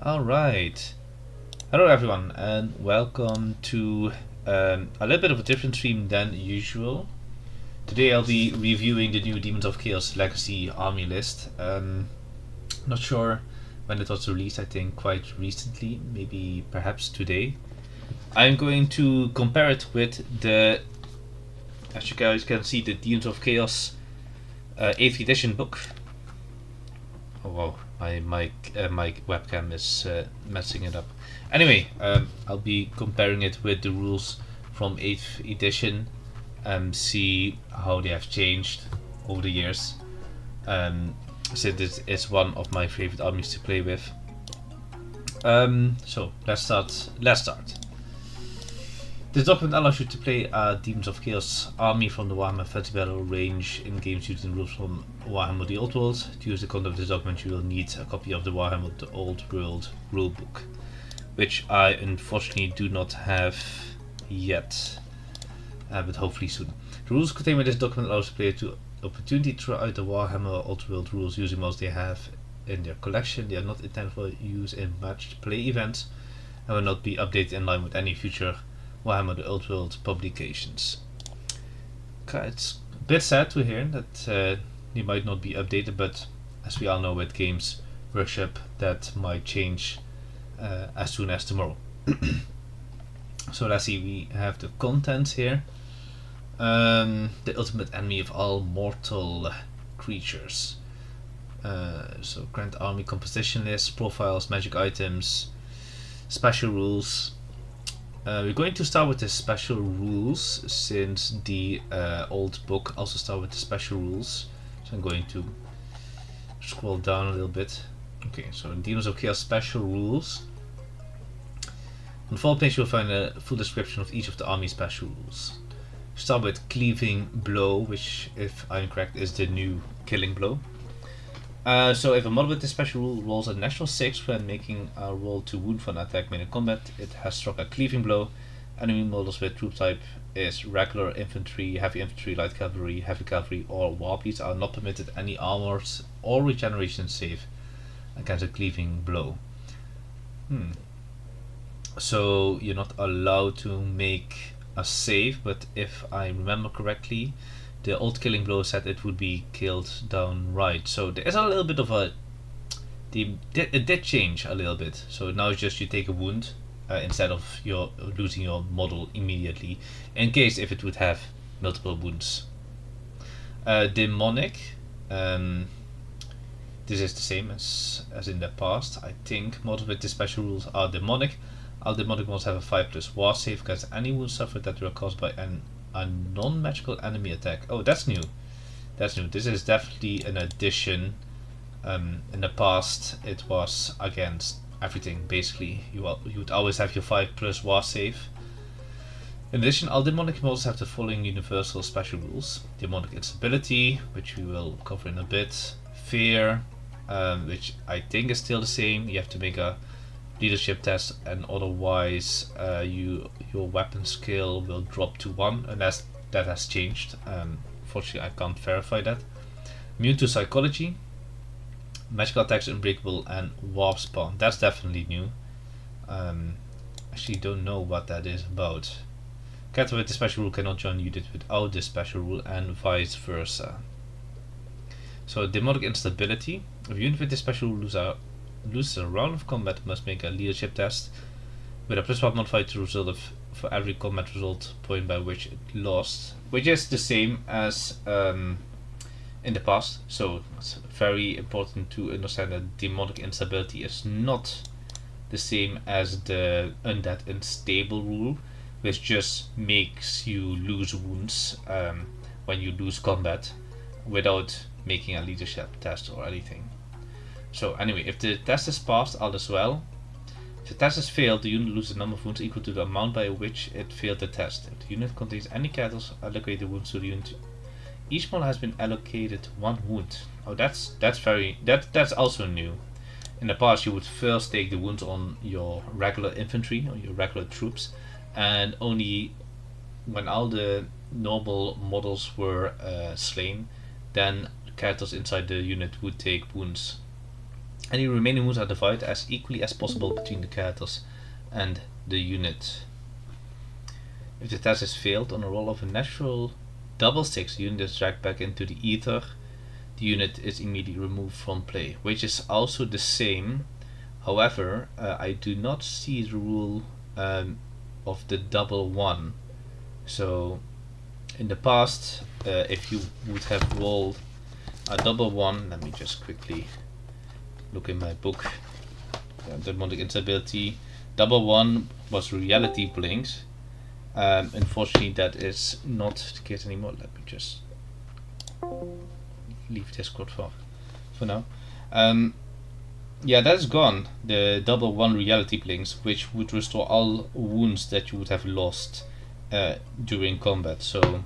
Alright. Hello everyone and welcome to a little bit of a different stream than usual. Today I'll be reviewing the new Demons of Chaos Legacy army list. Not sure when it was released, I think quite recently, maybe perhaps today. I'm going to compare it with the, as you guys can see, the Demons of Chaos 8th edition book. Oh wow, my webcam is messing it up. Anyway, I'll be comparing it with the rules from 8th edition and see how they have changed over the years. Since it is one of my favorite armies to play with. So let's start. This document allows you to play a Demons of Chaos army from the Warhammer Fantasy Battle range in games using rules from Warhammer the Old World. To use the content of this document, you will need a copy of the Warhammer the Old World rulebook, which I unfortunately do not have yet, but hopefully soon. The rules contained in this document allows the player to opportunity to try out the Warhammer Old World rules using most they have in their collection. They are not intended for use in matched play events and will not be updated in line with any future Warhammer the Old World publications. It's a bit sad to hear that they might not be updated, but as we all know with Games Workshop, that might change as soon as tomorrow. So let's see, we have the contents here. The ultimate enemy of all mortal creatures. So grand army composition list, profiles, magic items, special rules. We're going to start with the special rules since the old book also started with the special rules. So I'm going to scroll down a little bit. Okay, so in Demons of Chaos special rules. On the forward page you'll find a full description of each of the army special rules. Start with Cleaving Blow, which, if I'm correct, is the new Killing Blow. So if a model with this special rule rolls a natural 6 when making a roll to wound for an attack made in combat, it has struck a Cleaving Blow. Enemy models with troop type is regular infantry, heavy infantry, light cavalry, heavy cavalry, or war beasts are not permitted any armors or regeneration save against a Cleaving Blow. So you're not allowed to make a save, but if I remember correctly, the old Killing Blow said it would be killed downright. So there is a little bit of a... It did change a little bit. So now it's just you take a wound instead of your losing your model immediately, in case if it would have multiple wounds. Demonic. This is the same as in the past. I think models with the special rules are demonic. All demonic models have a 5+ war save against any wounds suffered that were caused by a non-magical enemy attack. Oh, that's new. That's new. This is definitely an addition. In the past, it was against everything. Basically, you would always have your 5+ war save. In addition, all demonic models have the following universal special rules: demonic instability, which we will cover in a bit. Fear, which I think is still the same. You have to make a leadership test, and otherwise your weapon skill will drop to 1, unless that has changed. Unfortunately I can't verify that. Immune to psychology, magical attacks unbreakable, and warp spawn. That's definitely new. Actually don't know what that is about. Character with the special rule cannot join unit without this special rule, and vice versa. So demonic instability. If unit with this special rule loses a round of combat, must make a leadership test with a +1 modifier to result for every combat result point by which it lost, which is the same as in the past. So it's very important to understand that demonic instability is not the same as the undead unstable rule, which just makes you lose wounds when you lose combat without making a leadership test or anything. So anyway, if the test is passed, all is well. If the test is failed, the unit loses a number of wounds equal to the amount by which it failed the test. If the unit contains any characters, allocate the wounds to the unit. Each model has been allocated 1 wound. Oh, that's also new. In the past, you would first take the wounds on your regular infantry or your regular troops, and only when all the normal models were slain, then characters inside the unit would take wounds. Any remaining wounds are divided as equally as possible between the characters and the unit. If the test is failed on a roll of a natural double 6, the unit is dragged back into the ether. The unit is immediately removed from play, which is also the same. However, I do not see the rule of the double 1. So, in the past, if you would have rolled a double 1, let me just quickly look in my book. Demonic Instability. Double 1 was reality blinks. Unfortunately, that is not the case anymore. Let me just leave Discord for now. Yeah, that's gone. The double 1 reality blinks, which would restore all wounds that you would have lost during combat. So,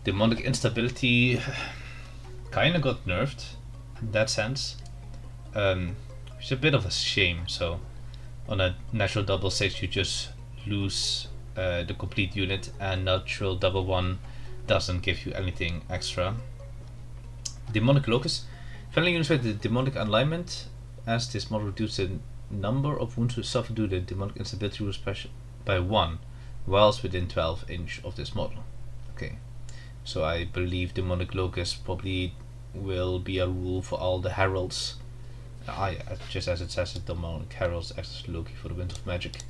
Demonic Instability kinda got nerfed in that sense. It's a bit of a shame. So, on a natural double 6, you just lose the complete unit, and natural double 1 doesn't give you anything extra. Demonic Locus. Friendly units with the demonic alignment, as this model reduces the number of wounds to suffer due to the demonic instability rule special by 1, whilst within 12 inch of this model. Okay, so I believe Demonic Locus probably will be a rule for all the heralds. Just as it says, the demonic heralds access Loki for the Wind of Magic.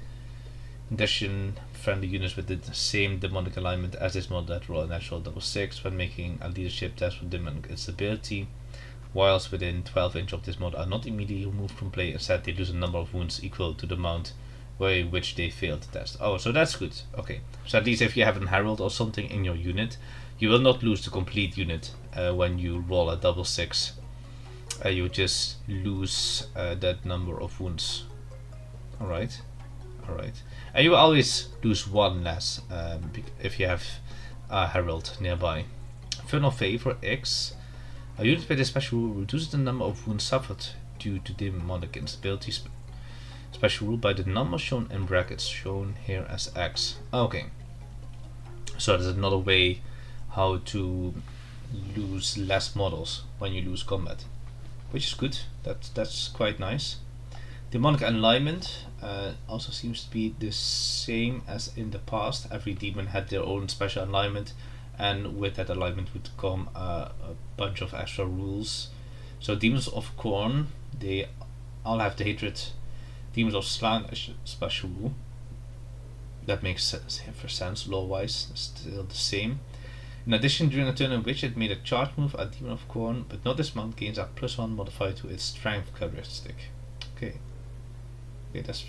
In addition, friendly units with the same demonic alignment as this model that roll a natural double 6 when making a leadership test for demonic instability, whilst within 12 inch of this model, are not immediately removed from play. Instead, they lose a number of wounds equal to the amount by which they failed the test. Oh, so that's good. Okay, so at least if you have a herald or something in your unit, you will not lose the complete unit when you roll a double 6. You just lose that number of wounds. Alright. And you will always lose 1 less if you have a herald nearby. Infernal Favor X. A unit with a special rule reduces the number of wounds suffered due to demonic instability special rule by the number shown in brackets, shown here as X. Okay. So there's another way how to lose less models when you lose combat, which is good. That's quite nice. Demonic alignment also seems to be the same as in the past. Every demon had their own special alignment, and with that alignment would come a bunch of extra rules. So Demons of Corn, they all have the hatred. Demons of Slang special rule. That makes sense lore-wise. Still the same. In addition, during a turn in which it made a charge move, a Demon of Corn, but not dismount, gains a +1 modifier to its strength characteristic. Okay, that's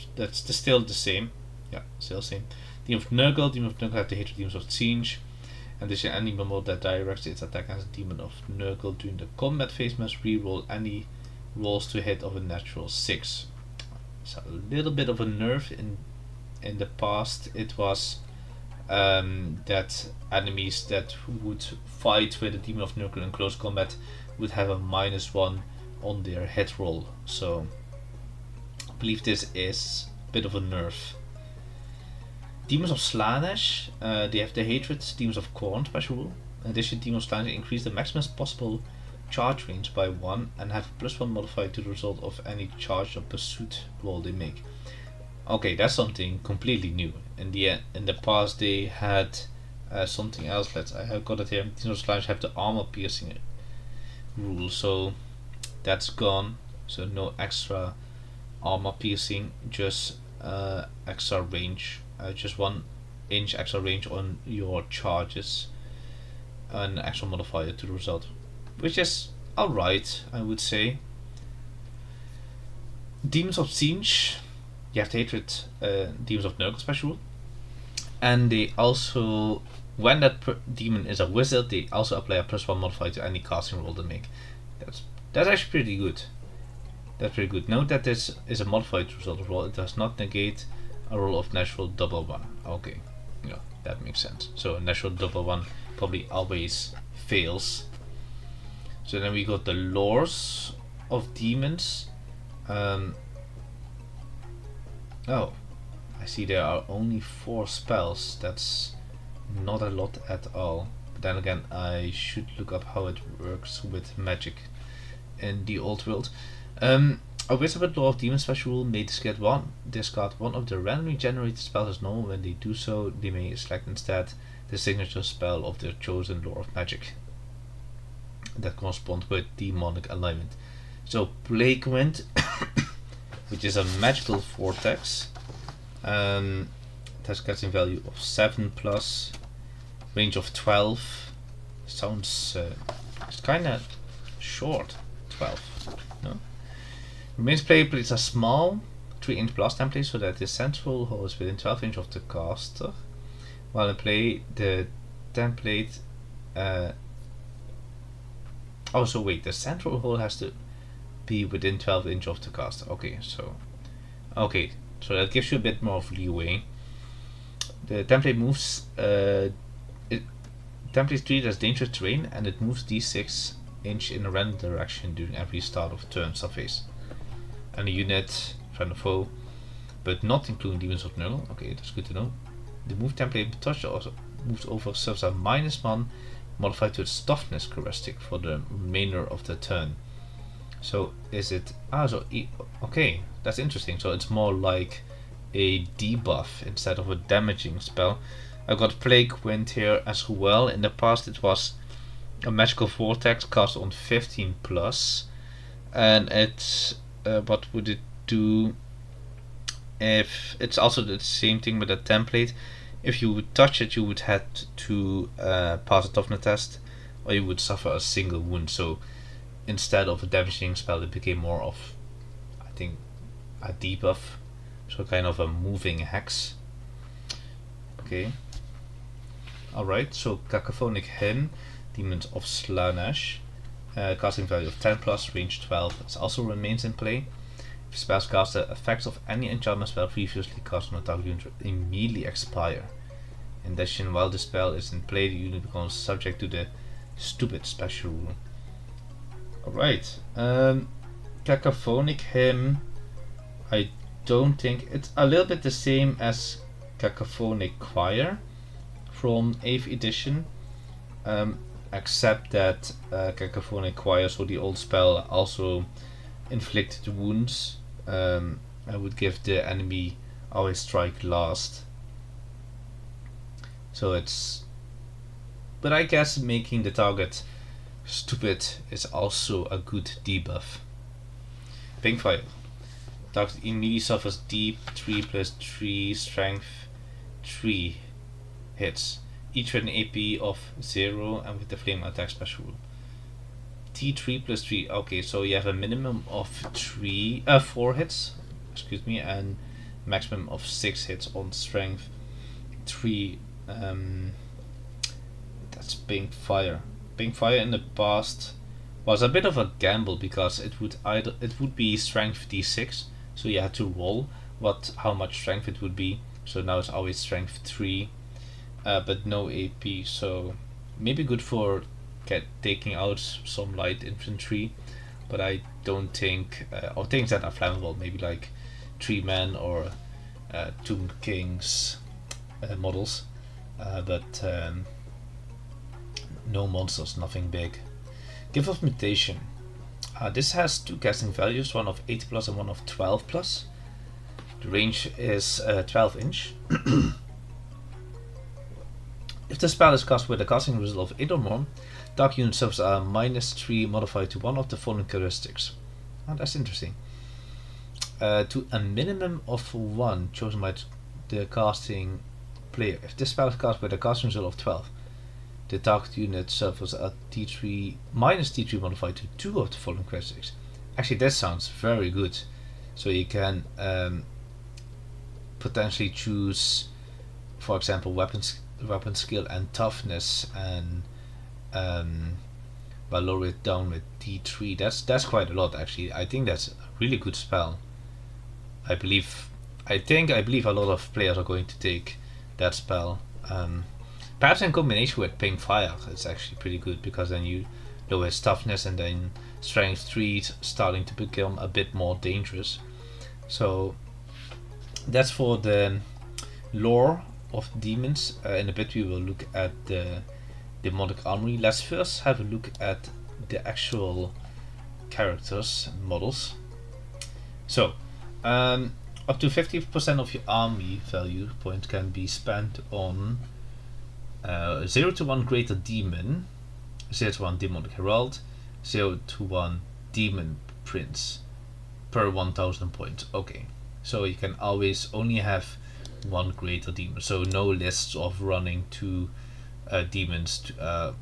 still the same. Yeah, still the same. Demon of Nurgle have the hatred Demons of Siege. In addition, any model that directs its attack as a Demon of Nurgle during the combat phase must reroll any rolls to hit of a natural 6. So a little bit of a nerf. In the past, it was that enemies that would fight with a Demon of Nurgle in close combat would have a -1 on their hit roll. So I believe this is a bit of a nerf. Demons of Slanesh, they have the hatred Demons of Corn special rule. In addition, Demons of Slanesh increase the maximum possible charge range by 1 and have a +1 modifier to the result of any charge or pursuit roll they make. Okay, that's something completely new. In the past, they had something else. I have got it here. Demons of Slanesh have the armor piercing rule, so that's gone. So no extra armor piercing, just extra range. Just 1 inch extra range on your charges, an extra modifier to the result, which is alright, I would say. Demons of Siege, you have the hatred Demons of Nurgle special rule, and they also, when that demon is a wizard, they also apply a +1 modifier to any casting roll they make. That's actually pretty good. That's pretty good. Note that this is a modifier to result of roll. It does not negate a roll of natural double 1. Okay, yeah, that makes sense. So a natural double 1 probably always fails. So then we got the lores of demons. Oh, I see there are only 4 spells. That's not a lot at all. But then again, I should look up how it works with magic in the old world. A wizard with Law of Demons special rule may discard one of the randomly generated spells as normal. When they do so, they may select instead the signature spell of their chosen Lore of Magic that corresponds with demonic alignment. So Plague Wind, which is a magical vortex, has casting value of 7 plus, range of 12. Sounds it's kinda short, 12, no? Remains playable. It's a small 3-inch blast template so that the central hole is within 12 inches of the caster. While in play, the template also wait, the central hole has to be within 12 inches of the caster. Okay, so that gives you a bit more of leeway. The template moves template is treated as dangerous terrain, and it moves d6 inch in a random direction during every start of turn surface. And a unit, friend or foe, but not including Demons of Null. Okay, that's good to know. The move template touch also moves over serves a -1 modified to its toughness characteristic for the remainder of the turn. So is it okay, that's interesting. So it's more like a debuff instead of a damaging spell. I've got Plague Wind here as well. In the past it was a magical vortex cast on 15 plus, and it's what would it do if it's also the same thing with a template? If you would touch it, you would have to pass a toughness test, or you would suffer a single wound. So instead of a damaging spell, it became more of, I think, a debuff, so kind of a moving hex. Okay. Alright, so Cacophonic Hymn, Demons of Slaanesh, casting value of 10 plus, range 12. It also remains in play. If spells cast, the effects of any enchantment spell previously cast on a target unit immediately expire. In addition, while the spell is in play, the unit becomes subject to the stupid special rule. Alright, Cacophonic Hymn, I don't think it's a little bit the same as Cacophonic Choir from 8th edition, except that Cacophonic Choir, so the old spell, also inflicted wounds. I would give the enemy always strike last. So it's, but I guess making the target stupid is also a good debuff. Pink Fire. Target immediately suffers deep 3 plus 3 strength 3 hits, each with an AP of 0 and with the flame attack special rule. T3 plus 3. Okay, so you have a minimum of 4 hits, excuse me, and maximum of 6 hits on strength 3. That's Pink Fire. Pink Fire in the past was a bit of a gamble because it would be strength d6, so you had to roll how much strength it would be. So now it's always strength 3, but no AP. So maybe good for taking out some light infantry, but I don't think or things that are flammable, maybe like 3-man or Tomb Kings models, but no monsters, nothing big. Gift of Mutation. This has 2 casting values, one of 8 plus and one of 12 plus. The range is 12 inch. If the spell is cast with a casting result of 8 or more, Dark Unit suffers a -3 modified to one of the following characteristics. That's interesting. To a minimum of 1 chosen by the casting player. If this spell is cast with a casting result of 12, the target unit suffers a -T3 modified to 2 of the following characteristics. Actually, that sounds very good. So you can potentially choose, for example, weapon skill and toughness, and lower it down with D3. That's quite a lot actually. I think that's a really good spell. I believe a lot of players are going to take that spell. Perhaps in combination with Pink Fire, it's actually pretty good, because then you lower his toughness and then strength 3 starting to become a bit more dangerous. So that's for the lore of demons. In a bit we will look at the demonic armory. Let's first have a look at the actual characters and models. So, up to 50% of your army value points can be spent on 0 to 1 Greater Demon, 0 to 1 Demonic Herald, 0 to 1 Demon Prince per 1000 points. Okay, so you can always only have one Greater Demon, so no lists of running two demons, no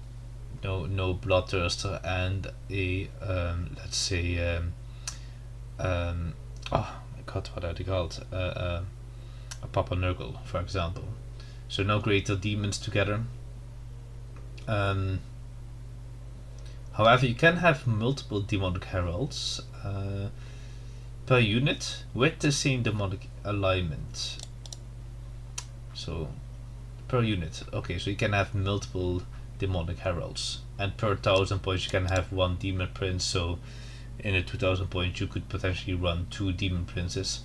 Bloodthirster and a let's say oh my god, what are they called? A Papa Nurgle, for example. So no Greater Demons together. However, you can have multiple Demonic Heralds per unit with the same demonic alignment. So per unit, okay, so you can have multiple Demonic Heralds, and per 1000 points you can have one Demon Prince. So in a 2000 points you could potentially run two Demon Princes.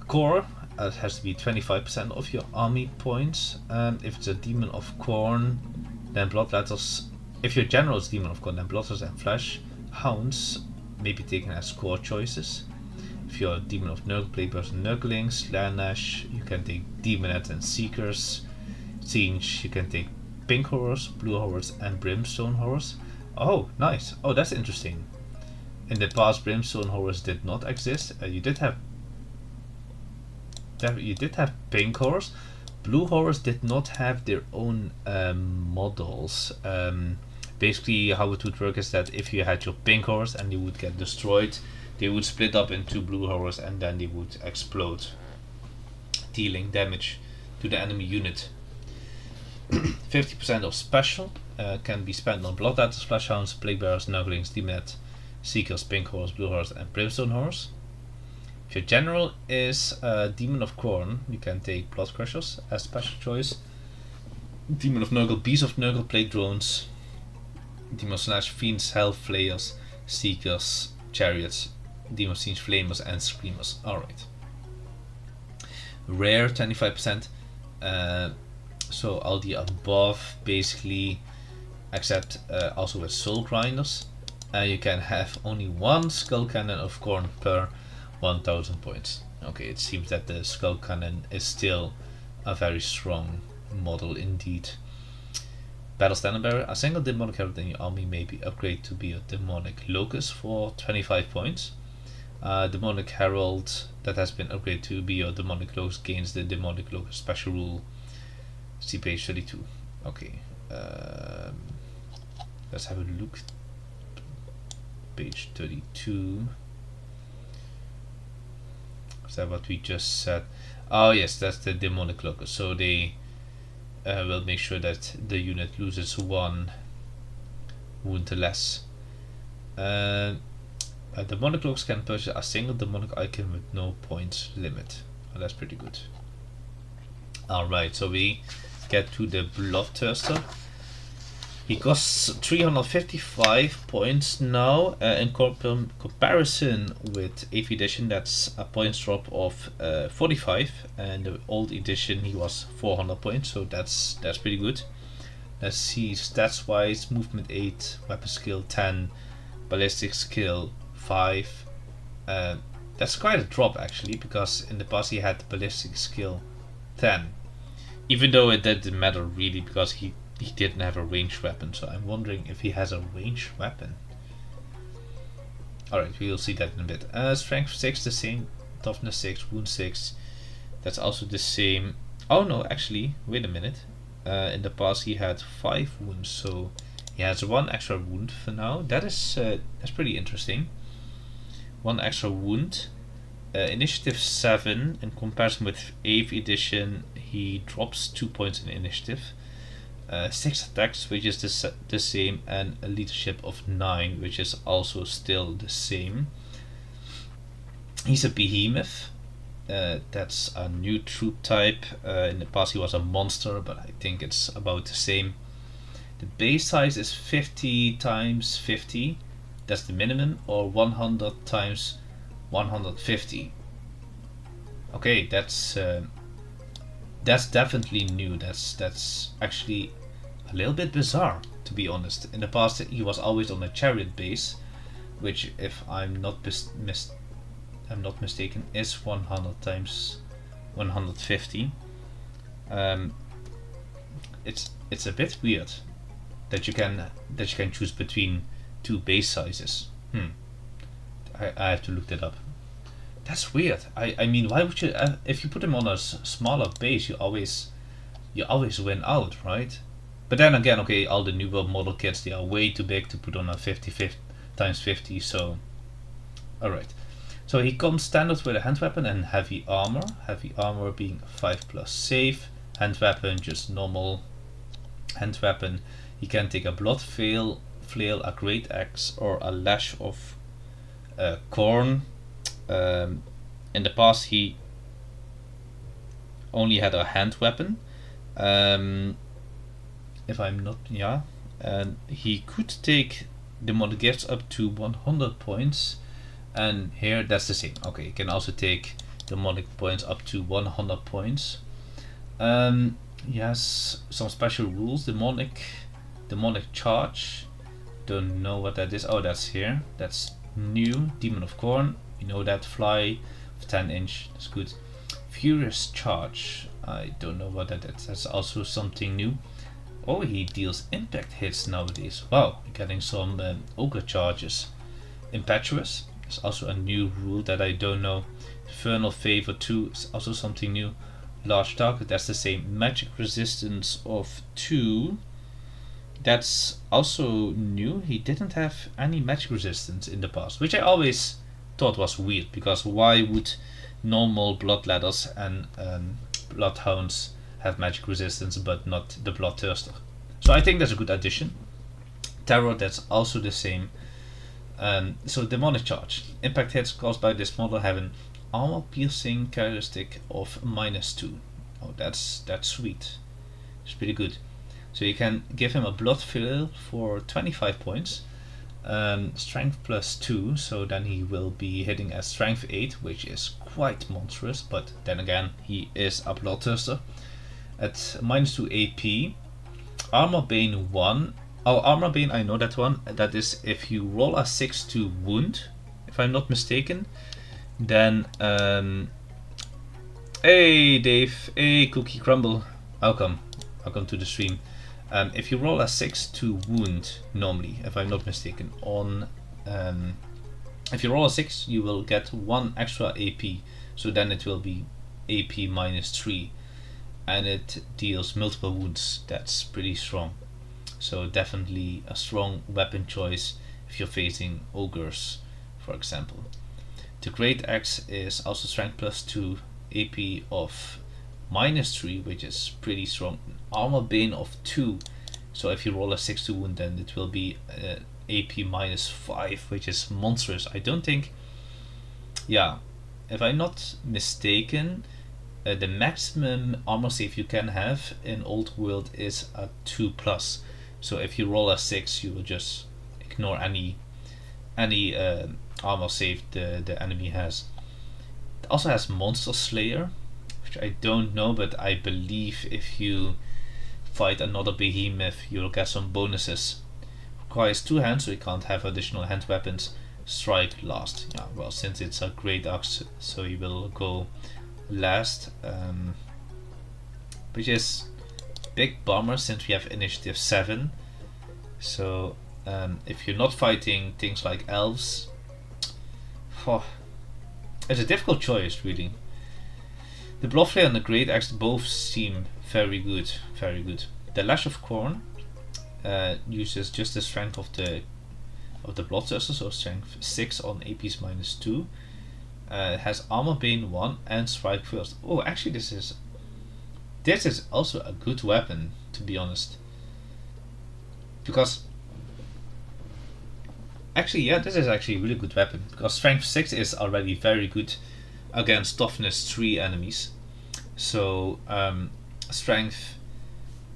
Core, it has to be 25% of your army points. If it's a Demon of Corn, then Bloodletters. If your general is Demon of Corn, then Bloodletters and Flesh Hounds may be taken as core choices. If you're a Demon of Nurgle, Plaguebearers and Nurglings, Slanesh, you can take Demonettes and Seekers. Siege, you can take Pink Horrors, Blue Horrors and Brimstone Horrors. Oh, nice. Oh, that's interesting. In the past, Brimstone Horrors did not exist. You did have Pink Horrors. Blue Horrors did not have their own models. Basically, how it would work is that if you had your Pink Horrors and they would get destroyed, they would split up into Blue Horrors and then they would explode, dealing damage to the enemy unit. 50% of special can be spent on Bloodletters, Flesh Hounds, Plaguebearers, Nurglings, Demonettes, Seekers, Pink Horrors, Blue Horrors and Brimstone Horrors. If your general is Demon of Corn, you can take Blood Crushers as special choice. Demon of Nurgle, Beast of Nurgle, Plague Drones, Demon of Slash, Fiends, Hell Flayers, Seekers, Chariots, Demon of Siege, Flamers and Screamers. Alright. Rare, 25%. So all the above basically, except also with Soul Grinders. You can have only one Skull Cannon of Corn per 1000 points. Okay, it seems that the Skull Cannon is still a very strong model indeed. Battle Standard Bearer, a single Demonic Herald in your army may be upgraded to be a Demonic Locust for 25 points. Demonic Herald that has been upgraded to be your Demonic Locust gains the Demonic Locust special rule. See page 32. Okay, let's have a look. Page 32. Is that what we just said? Oh yes, that's the Demonic Locust. So they will make sure that the unit loses one wound less. A Demonic Locust can purchase a single demonic icon with no points limit. Oh, that's pretty good. Alright, so we get to the Bloodthirster. He costs 355 points now. In comparison with 8th edition, that's a points drop of 45, and the old edition he was 400 points, so that's pretty good. Let's see stats wise: movement 8, weapon skill 10, ballistic skill 5. That's quite a drop actually, because in the past he had ballistic skill 10, even though it didn't matter really because he didn't have a ranged weapon. So I'm wondering if he has a ranged weapon. Alright, we will see that in a bit. Strength 6 the same, toughness 6, wound 6, that's also the same. Oh no, actually, wait a minute. In the past he had 5 wounds, so he has 1 extra wound for now. That's pretty interesting. 1 extra wound. Initiative 7, in comparison with 8th edition, he drops 2 points in initiative. 6 attacks, which is the same, and a leadership of 9, which is also still the same. He's a behemoth. That's a new troop type. In the past he was a monster, but I think it's about the same. The base size is 50 times 50. That's the minimum, or 100 times 150. Okay, that's definitely new. That's actually a little bit bizarre, to be honest. In the past he was always on a chariot base, which, if I'm not I'm not mistaken, is 100 times 150. It's a bit weird that you can choose between two base sizes. I have to look that up. That's weird. I mean, why would you? If you put them on a smaller base, you always win out, right? But then again, okay, all the newer model kits, they are way too big to put on a 50 times 50. So, all right. So he comes standard with a hand weapon and heavy armor. Heavy armor being 5+ save. Hand weapon just normal hand weapon. He can take a blood flail, a great axe, or a lash of corn. In the past, he only had a hand weapon. If I'm not, yeah, and he could take demonic gifts up to 100 points, and here that's the same. Okay, he can also take demonic points up to 100 points. Yes, some special rules. Demonic charge. Don't know what that is. Oh, that's here. That's new. Demon of Corn. You know that. Fly of 10 inch. That's good. Furious charge. I don't know what that is. That's also something new. Oh, he deals impact hits nowadays. Wow, getting some ogre charges. Impetuous is also a new rule that I don't know. Infernal Favor 2 is also something new. Large target, that's the same. Magic resistance of 2. That's also new. He didn't have any magic resistance in the past, which I always thought was weird, because why would normal bloodletters and bloodhounds have magic resistance but not the bloodthirster? So I think that's a good addition. Terror, that's also the same. So demonic charge. Impact hits caused by this model have an armor piercing characteristic of -2. Oh, that's sweet. It's pretty good. So you can give him a blood flail for 25 points. Strength +2, so then he will be hitting at strength 8, which is quite monstrous, but then again he is a bloodthirster. At -2 AP. Armor Bane 1. Oh, Armor Bane, I know that one. That is if you roll a 6 to wound, if I'm not mistaken. Then, hey Dave, hey Cookie Crumble, welcome to the stream. If you roll a 6 to wound, normally, if I'm not mistaken, on if you roll a 6, you will get 1 extra AP, so then it will be AP -3, and it deals multiple wounds. That's pretty strong. So definitely a strong weapon choice if you're facing ogres, for example. The Great Axe is also strength +2, AP of -3, which is pretty strong. Armor Bane of 2, so if you roll a 6 to wound, then it will be AP -5, which is monstrous. I don't think, yeah, if I'm not mistaken, the maximum armor save you can have in Old World is a 2+. So if you roll a 6, you will just ignore any armor save the enemy has. It also has Monster Slayer, which I don't know, but I believe if you fight another behemoth, you'll get some bonuses. Requires 2 hands, so you can't have additional hand weapons. Strike last. Yeah, well, since it's a great axe, so you will go last, which is big bummer since we have initiative 7. So if you're not fighting things like elves, it's a difficult choice, really. The Bloodflayer and the Great Axe both seem very good, very good. The Lash of Corn uses just the strength of the Bloodthirster, so strength 6 on AP's -2. It has Armor Bane 1 and Strike First. Oh, actually this is also a good weapon, to be honest. Because actually, yeah, this is actually a really good weapon, because strength 6 is already very good against toughness 3 enemies. So strength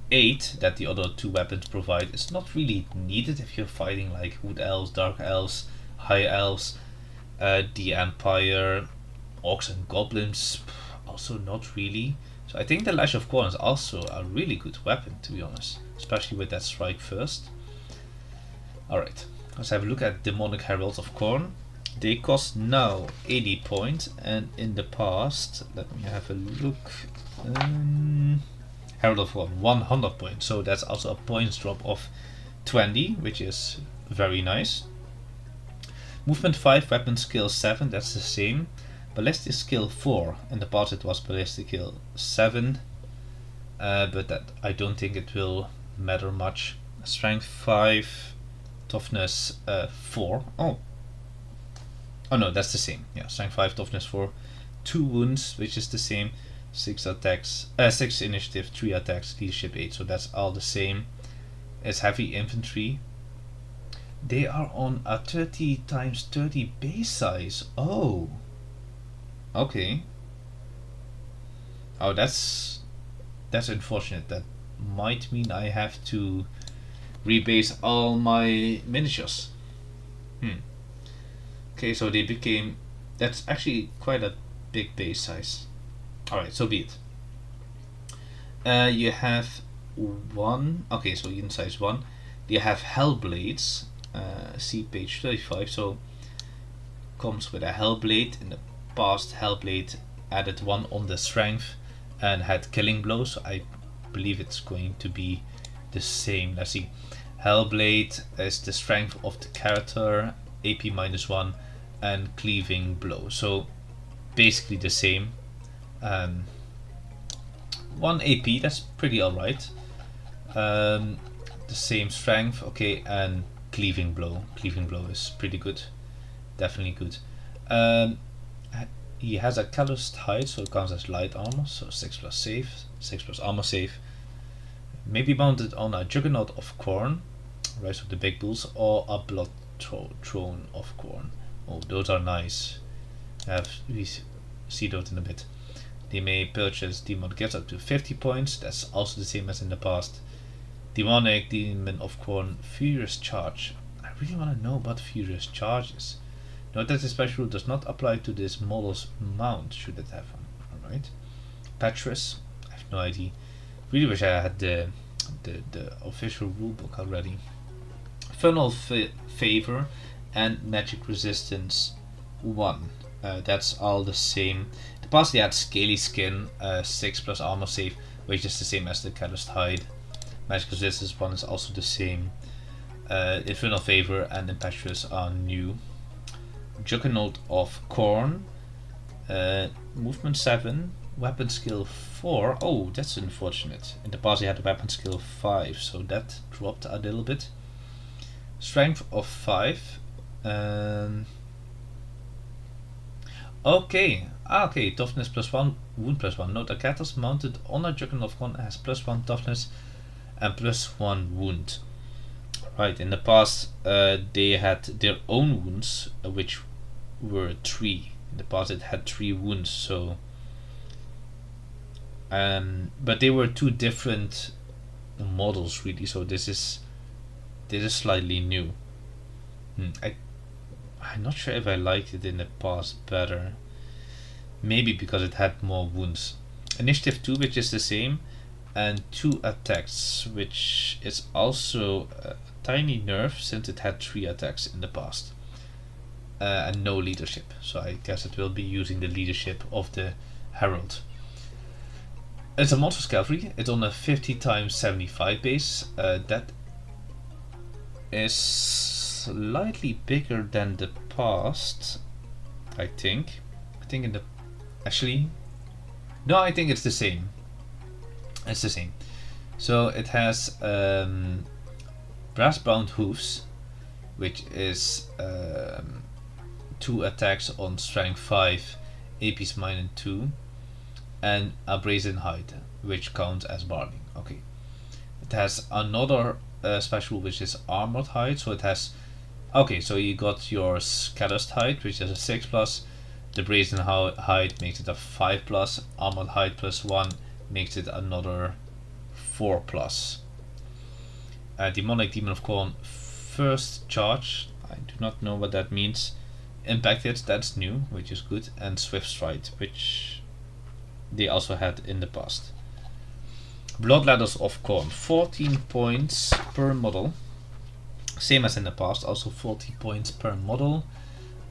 8 that the other 2 weapons provide is not really needed if you're fighting like wood elves, dark elves, high elves, the Empire, orcs and goblins. Also not really. So I think the Lash of Corn is also a really good weapon, to be honest, especially with that Strike First. Alright, let's have a look at Demonic Herald of Corn. They cost now 80 points, and in the past, let me have a look. Herald of One, 100 points, so that's also a points drop of 20, which is very nice. Movement 5, weapon skill 7, that's the same. Ballistic skill 4, in the past it was ballistic skill 7, but that I don't think it will matter much. Strength 5, toughness 4. Oh no, that's the same. Yeah, strength 5, toughness 4, 2 wounds, which is the same. 6 attacks, 6 initiative, 3 attacks, leadership 8, so that's all the same. It's heavy infantry. They are on a 30 times 30 base size. Oh, okay. Oh, that's unfortunate. That might mean I have to rebase all my miniatures. Okay, so they became. That's actually quite a big base size. Alright, so be it. You have one. Okay, so unit size 1. You have Hellblades. See page 35. So comes with a Hellblade. In the past, Hellblade added 1 on the strength and had killing blows. So I believe it's going to be the same. Let's see. Hellblade is the strength of the character, AP -1, and cleaving blow. So basically the same. 1 AP, that's pretty alright. The same strength, okay, and cleaving blow. Cleaving blow is pretty good, definitely good. He has a calloused hide, so it counts as light armor, so 6 plus save, 6 plus armor save. Maybe mounted on a Juggernaut of Khorne, Rise of the Big Bulls, or a Blood Throne of Khorne. Oh, those are nice. We see those in a bit. They may purchase demon gifts up to 50 points. That's also the same as in the past. Demonic Demon of Khorne, Furious Charge. I really want to know what Furious Charge is. Note that the special rule does not apply to this model's mount, should it have one. Alright. Petrus, I have no idea. Really wish I had the official rulebook already. Funnel Favor and Magic Resistance 1. That's all the same. In the past they had Scaly Skin, 6 plus armor save, which is the same as the Calloused Hide. Magic Resistance 1 is also the same. Infernal Favor and Impetuous are new. Juggernaut of Khorne, movement 7, weapon skill 4. Oh, that's unfortunate. In the past they had a weapon skill 5, so that dropped a little bit. Strength of 5. Okay, toughness +1, wound +1. Note that characters mounted on a Juggernaut of Khorne has +1 toughness and +1 wound. Right, in the past they had their own wounds, which were 3. In the past it had 3 wounds, so but they were 2 different models really, so this is slightly new. I'm not sure if I liked it in the past better. Maybe because it had more wounds. Initiative 2, which is the same, and 2 attacks, which is also a tiny nerf since it had 3 attacks in the past. And no leadership, so I guess it will be using the leadership of the Herald. It's a Monstrous Cavalry. It's on a 50 times 75 base. That is slightly bigger than the past, I think. In the actually, no, I think it's the same. It's the same. So it has brass bound hooves, which is 2 attacks on strength 5, AP's -2, and a brazen hide, which counts as barbing. Okay. It has another special, which is armored hide. So it has. Okay, so you got your calloused hide, which is a 6+. The brazen hide makes it a 5+. Armored hide +1 makes it another 4+. Demonic Demon of Khorne, first charge. I do not know what that means. Impact hits, that's new, which is good. And Swift Stride, which they also had in the past. Blood Ladders of Khorne, 14 points per model. Same as in the past, also 40 points per model.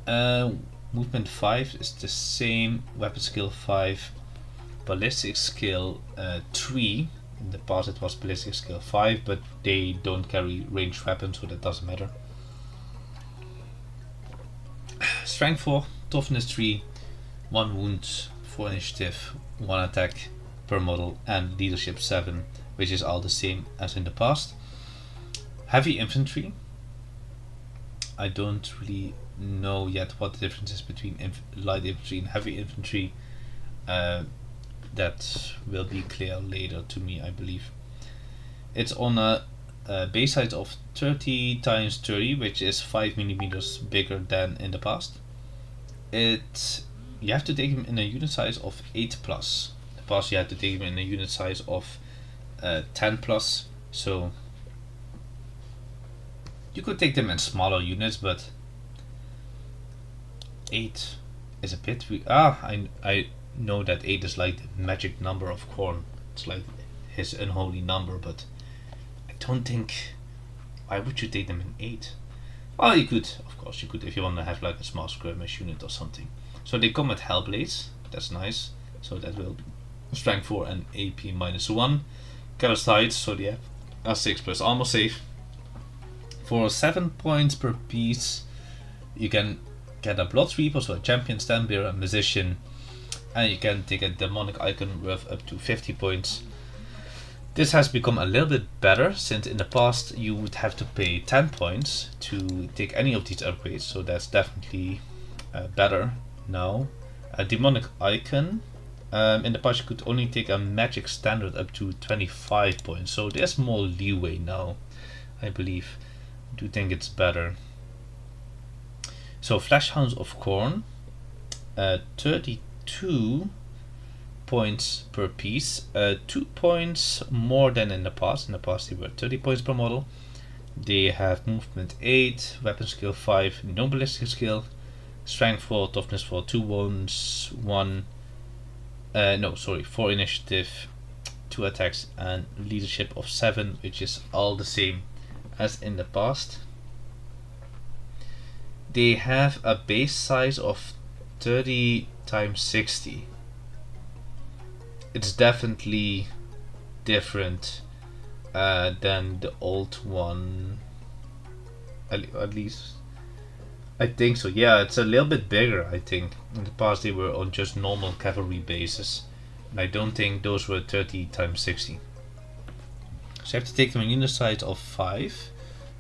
Movement 5 is the same, weapon skill 5, ballistic skill 3. In the past it was ballistic skill 5, but they don't carry ranged weapons, so that doesn't matter. Strength 4, toughness 3, 1 wound, 4 initiative, 1 attack per model, and leadership 7, which is all the same as in the past. Heavy infantry. I don't really know yet what the difference is between light infantry and heavy infantry. That will be clear later to me, I believe. It's on a base size of 30 times 30, which is 5 millimeters bigger than in the past. You have to take him in a unit size of 8 plus. In the past you had to take him in a unit size of 10 plus, so you could take them in smaller units, but 8 is a bit I know that 8 is like the magic number of Khorne. It's like his unholy number, but I don't think. Why would you take them in 8? Well, you could, of course, you could if you want to have like a small skirmish unit or something. So they come with Hellblades, that's nice. So that will be strength 4 and AP -1. Callous Heights, so they have a 6 plus armor save. For 7 points per piece, you can get a Blood Reaper, so a champion, Standbearer, a musician, and you can take a demonic icon worth up to 50 points. This has become a little bit better, since in the past you would have to pay 10 points to take any of these upgrades, so that's definitely better now. A demonic icon, in the past you could only take a magic standard up to 25 points, so there's more leeway now, I believe. I do think it's better. So Fleshhounds of Khorne, 32 points per piece, 2 points more than in the past. In the past they were 30 points per model. They have movement 8, weapon skill 5, no ballistic skill, strength 4, toughness 4, 2 wounds, 4 initiative, 2 attacks, and leadership of 7, which is all the same as in the past. They have a base size of 30 times 60. It's definitely different than the old one. At least I think so. Yeah, it's a little bit bigger, I think. In the past they were on just normal cavalry bases, and I don't think those were 30 times 60. So you have to take them in unit size of 5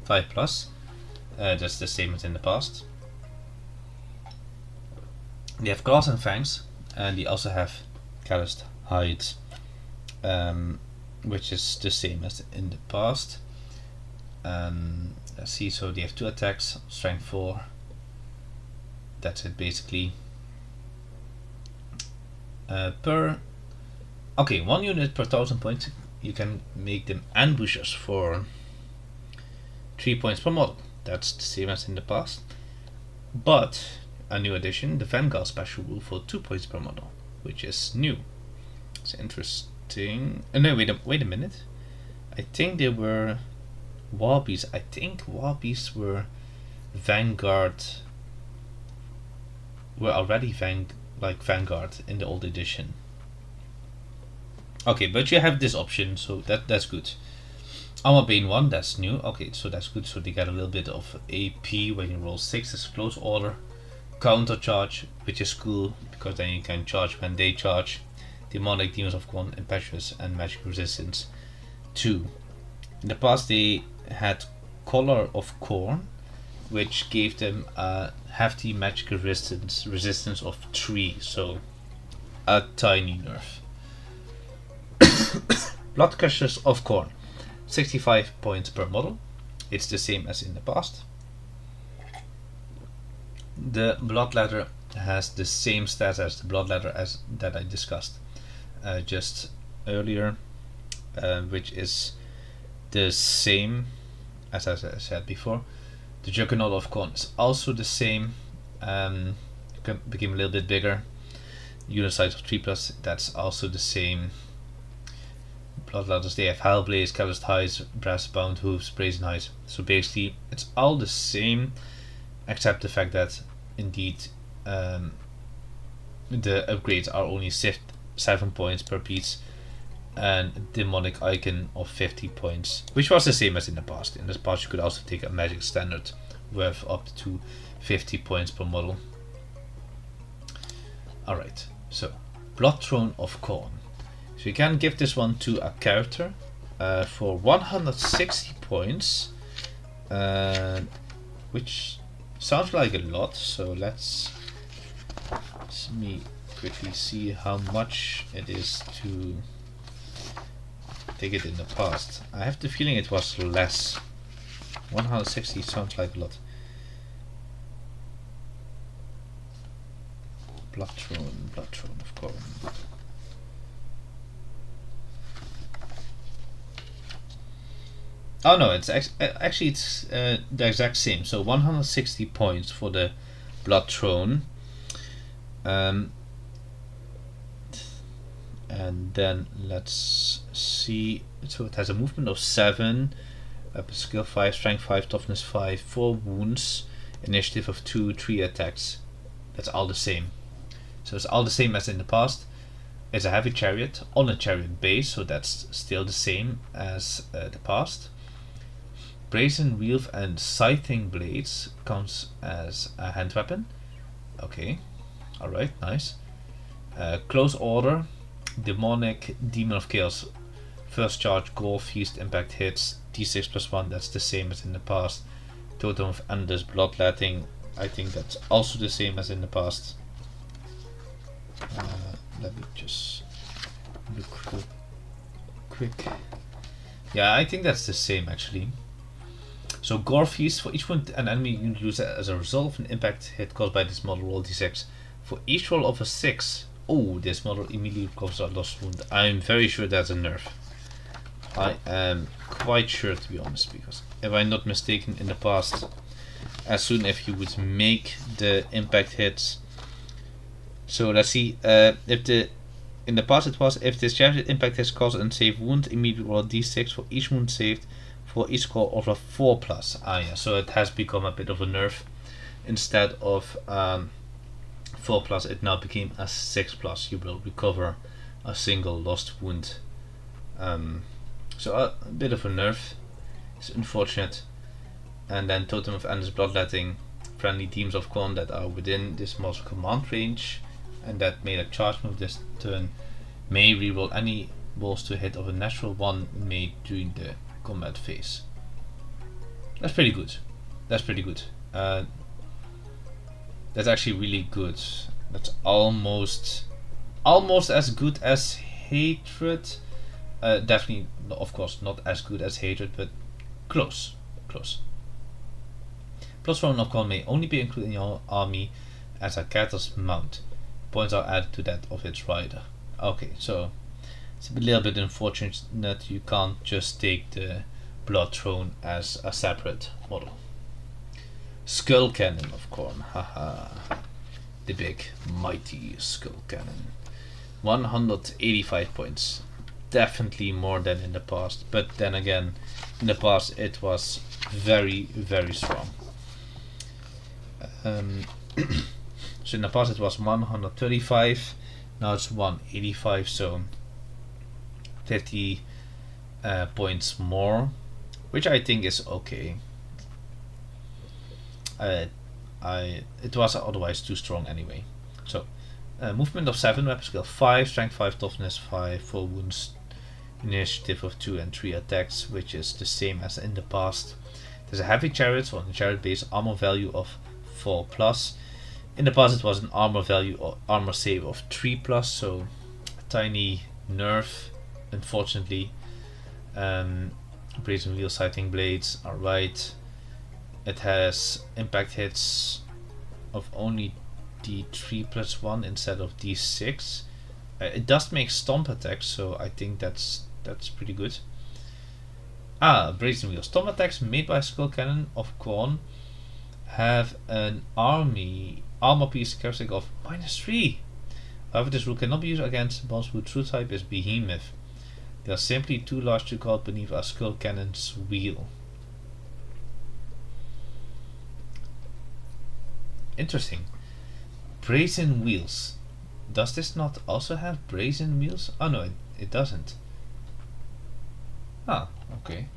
plus. That's the same as in the past. They have claws and fangs, and they also have calloused hides, which is the same as in the past. Let's see, so they have 2 attacks, strength 4. That's it basically. 1 unit per 1000 points. You can make them ambushers for 3 points per model. That's the same as in the past, but a new addition, the Vanguard special rule for 2 points per model, which is new. It's interesting. No, wait a minute. I think they were Warbeasts. I think Warbeasts were Vanguard. Were already Vanguard in the old edition. Okay, but you have this option, so that's good. Armor Bane 1, that's new. Okay, so that's good. So they get a little bit of AP when you roll 6 as close order. Counter charge, which is cool because then you can charge when they charge. Demonic, Demons of Khorne, Impetuous, and Magic Resistance 2. In the past they had Collar of Khorne, which gave them a hefty magic resistance of 3, so a tiny nerf. Blood Crushers of Khorne, 65 points per model. It's the same as in the past. The Blood Ladder has the same stats as the Blood Ladder as that I discussed just earlier, which is the same as I said before. The Juggernaut of Khorne is also the same. Became a little bit bigger. Unit size of 3 plus. That's also the same. Blood Ladders, they have Hellblades, Calloused Hides, Brass Bound Hooves, Brazen Hides. So basically it's all the same, except the fact that indeed the upgrades are only 7 points per piece, and demonic icon of 50 points, which was the same as in the past. In the past you could also take a magic standard with up to 50 points per model. Alright, so Blood Throne of Khorne. So you can give this one to a character for 160 points, which sounds like a lot, so let me quickly see how much it is to take it in the past. I have the feeling it was less. 160 sounds like a lot. Blood Throne of Khorne. Oh no, it's actually it's the exact same. So 160 points for the Blood Throne, and then let's see. So it has a movement of 7, skill 5, strength 5, toughness 5, 4 wounds, initiative of 2, 3 attacks. That's all the same. So it's all the same as in the past. It's a heavy chariot on a chariot base, so that's still the same as the past. Brazen wheel and scything blades counts as a hand weapon. Okay, alright, nice. Close order, demonic, demon of chaos, first charge, gore, feast, impact hits, d6 plus 1, that's the same as in the past. Totem of endless bloodletting, I think that's also the same as in the past. Let me just look real quick. Yeah, I think that's the same actually. So gore feast, for each wound an enemy you use as a result of an impact hit caused by this model, roll d6. For each roll of a 6, oh, this model immediately recovers a lost wound. I'm very sure that's a nerf. I am quite sure, to be honest, because if I'm not mistaken, in the past, as soon as you would make the impact hits. So let's see, in the past it was, if this chariot impact hits cause an unsaved wound, immediately roll d6 for each wound saved, for each score of a 4+. Ah yeah, so it has become a bit of a nerf. Instead of 4+, it now became a 6+. You will recover a single lost wound. So a bit of a nerf. It's unfortunate. And then Totem of Endless Bloodletting, friendly Demons of Khorne that are within this model's command range and that made a charge move this turn may reroll any rolls to hit of a natural 1 made during the combat phase. That's pretty good. That's pretty good. That's actually really good. That's almost as good as Hatred. Definitely, of course, not as good as Hatred, but close. Plus 1 of Khorne may only be included in your army as a character's mount. Points are added to that of its rider. Okay, so it's a little bit unfortunate that you can't just take the Blood Throne as a separate model. Skull Cannon of Khorne, haha. The big, mighty Skull Cannon. 185 points. Definitely more than in the past, but then again, in the past it was very, very strong. So in the past it was 135, now it's 185, so 50 points more, which I think is okay. It was otherwise too strong anyway. So movement of 7, weapon skill 5, strength 5, toughness 5, 4 wounds, initiative of 2 and 3 attacks, which is the same as in the past. There's a heavy chariot, so on the chariot base armor value of 4+. In the past it was an armor value or armor save of 3+, so a tiny nerf, unfortunately. Brazen wheel, sighting blades, alright. It has impact hits of only d3 plus 1 instead of d6. It does make stomp attacks, so I think that's pretty good. Brazen wheel. Stomp attacks made by Skull Cannon of Khorne have an armor piece characteristic of -3. However, this rule cannot be used against boss whose true type is Behemoth. They are simply too large to caught beneath a Skull Cannon's wheel. Interesting. Brazen wheels. Does this not also have brazen wheels? Oh no, it doesn't. Ah, okay.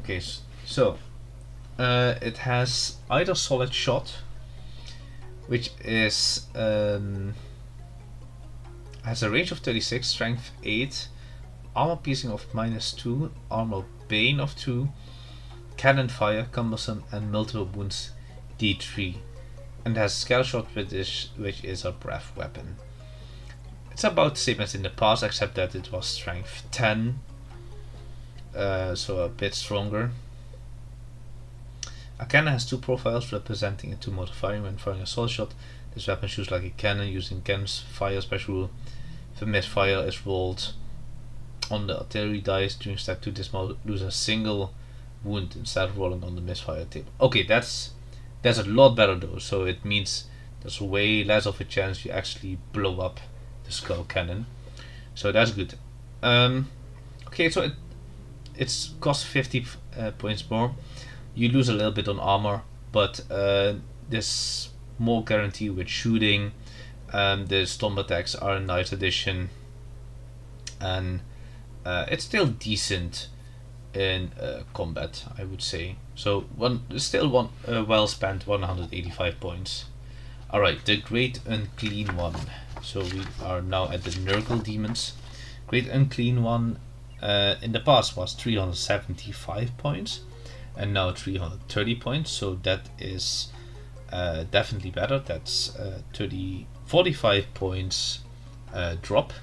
Okay, so it has either solid shot, which is has a range of 36, strength 8, armor piercing of -2, armor bane of 2, cannon fire, cumbersome, and multiple wounds D3, and has scatter shot, which is a breath weapon. It's about the same as in the past, except that it was strength 10, so a bit stronger. A cannon has 2 profiles representing a 2-motor firing. When firing a solid shot, this weapon shoots like a cannon using cannon's fire special rule. If a misfire is rolled on the artillery dice during step 2, this model loses a single wound instead of rolling on the misfire table. Okay, that's a lot better though, so it means there's way less of a chance you actually blow up the skull cannon. So that's good. Okay, so it's cost 50 points more. You lose a little bit on armor, but there's more guarantee with shooting. The storm attacks are a nice addition, and it's still decent in combat, I would say. So well spent 185 points. Alright, the Great Unclean One. So we are now at the Nurgle Demons. Great Unclean One in the past was 375 points, and now 330 points, so that is definitely better. That's 45 points drop.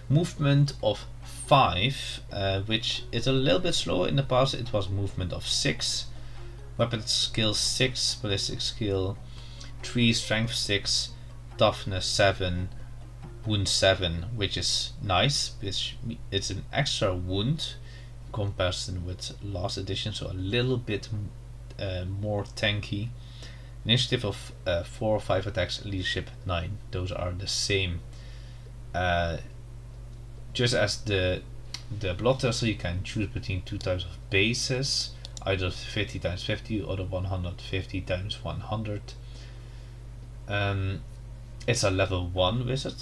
Movement of 5, which is a little bit slower. In the past it was movement of 6, weapon skill 6, ballistic skill 3, strength 6, toughness 7, wound 7, which is nice. It's an extra wound in comparison with last edition, so a little bit more tanky. Initiative of 4, 5 attacks, leadership 9. Those are the same. Just as the Bloodthirster, you can choose between 2 types of bases, either 50 times 50 or the 150 times 100. It's a level 1 wizard,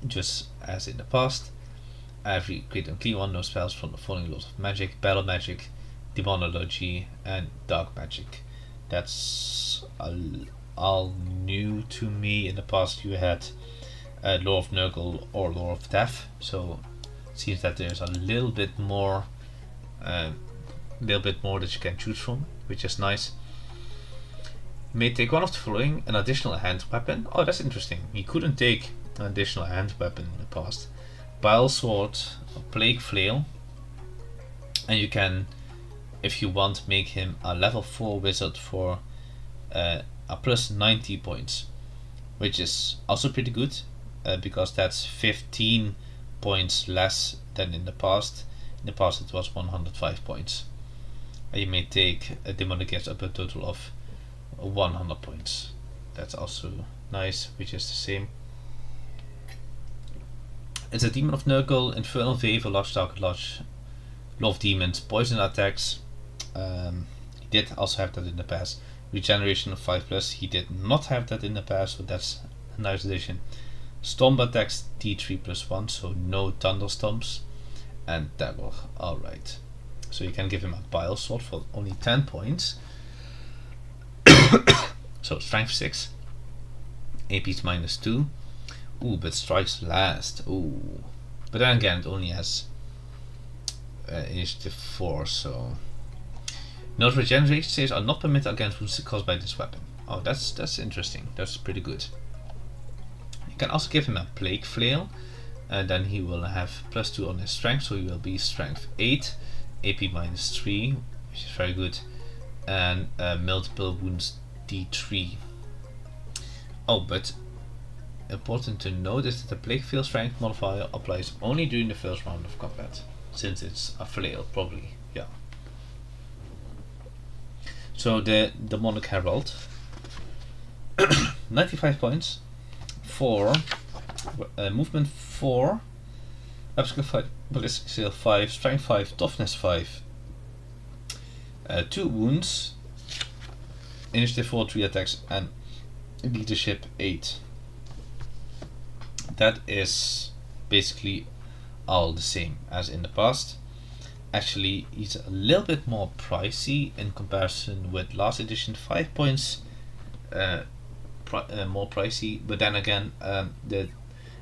just as in the past. Every Great Unclean One knows spells from the following laws of magic: battle magic, demonology, and dark magic. That's all new to me. In the past you had Lore of Nurgle or Lore of Death, so it seems that there's a little bit more that you can choose from, which is nice. You may take one of the following: an additional hand weapon. Oh, that's interesting. You couldn't take an additional hand weapon in the past. Bile Sword, a Plague Flail, and you can, if you want, make him a level 4 wizard for a plus 90 points, which is also pretty good, because that's 15 points less than in the past. In the past it was 105 points. And you may take a demonic gifts up a total of 100 points. That's also nice, which is the same. It's a Demon of Nurgle, Infernal Favor, Large Target, Large Love Demons, Poison Attacks. He did also have that in the past. Regeneration of 5+, he did not have that in the past, so that's a nice addition. Storm Attacks D3+1, so no Thunderstorms. And Dagger, alright. So you can give him a Bile Sword for only 10 points. So strength 6, AP's -2. Ooh, but strikes last. Ooh, but then again it only has initiative 4, so note regeneration saves are not permitted against wounds caused by this weapon. Oh, that's interesting. That's pretty good. You can also give him a Plague Flail, and then he will have +2 on his strength, so he will be strength 8, AP -3, which is very good, and multiple wounds D3. Oh, but important to note is that the Plague Flail strength modifier applies only during the first round of combat, since it's a flail, probably. Yeah. So the Demonic Herald, 95 points for movement 4, weapon skill 5, ballistic skill 5, strength 5, toughness 5, 2 wounds, initiative 4, 3 attacks, and leadership 8. That is basically all the same as in the past. Actually, he's a little bit more pricey in comparison with last edition. 5 points more pricey, but then again, the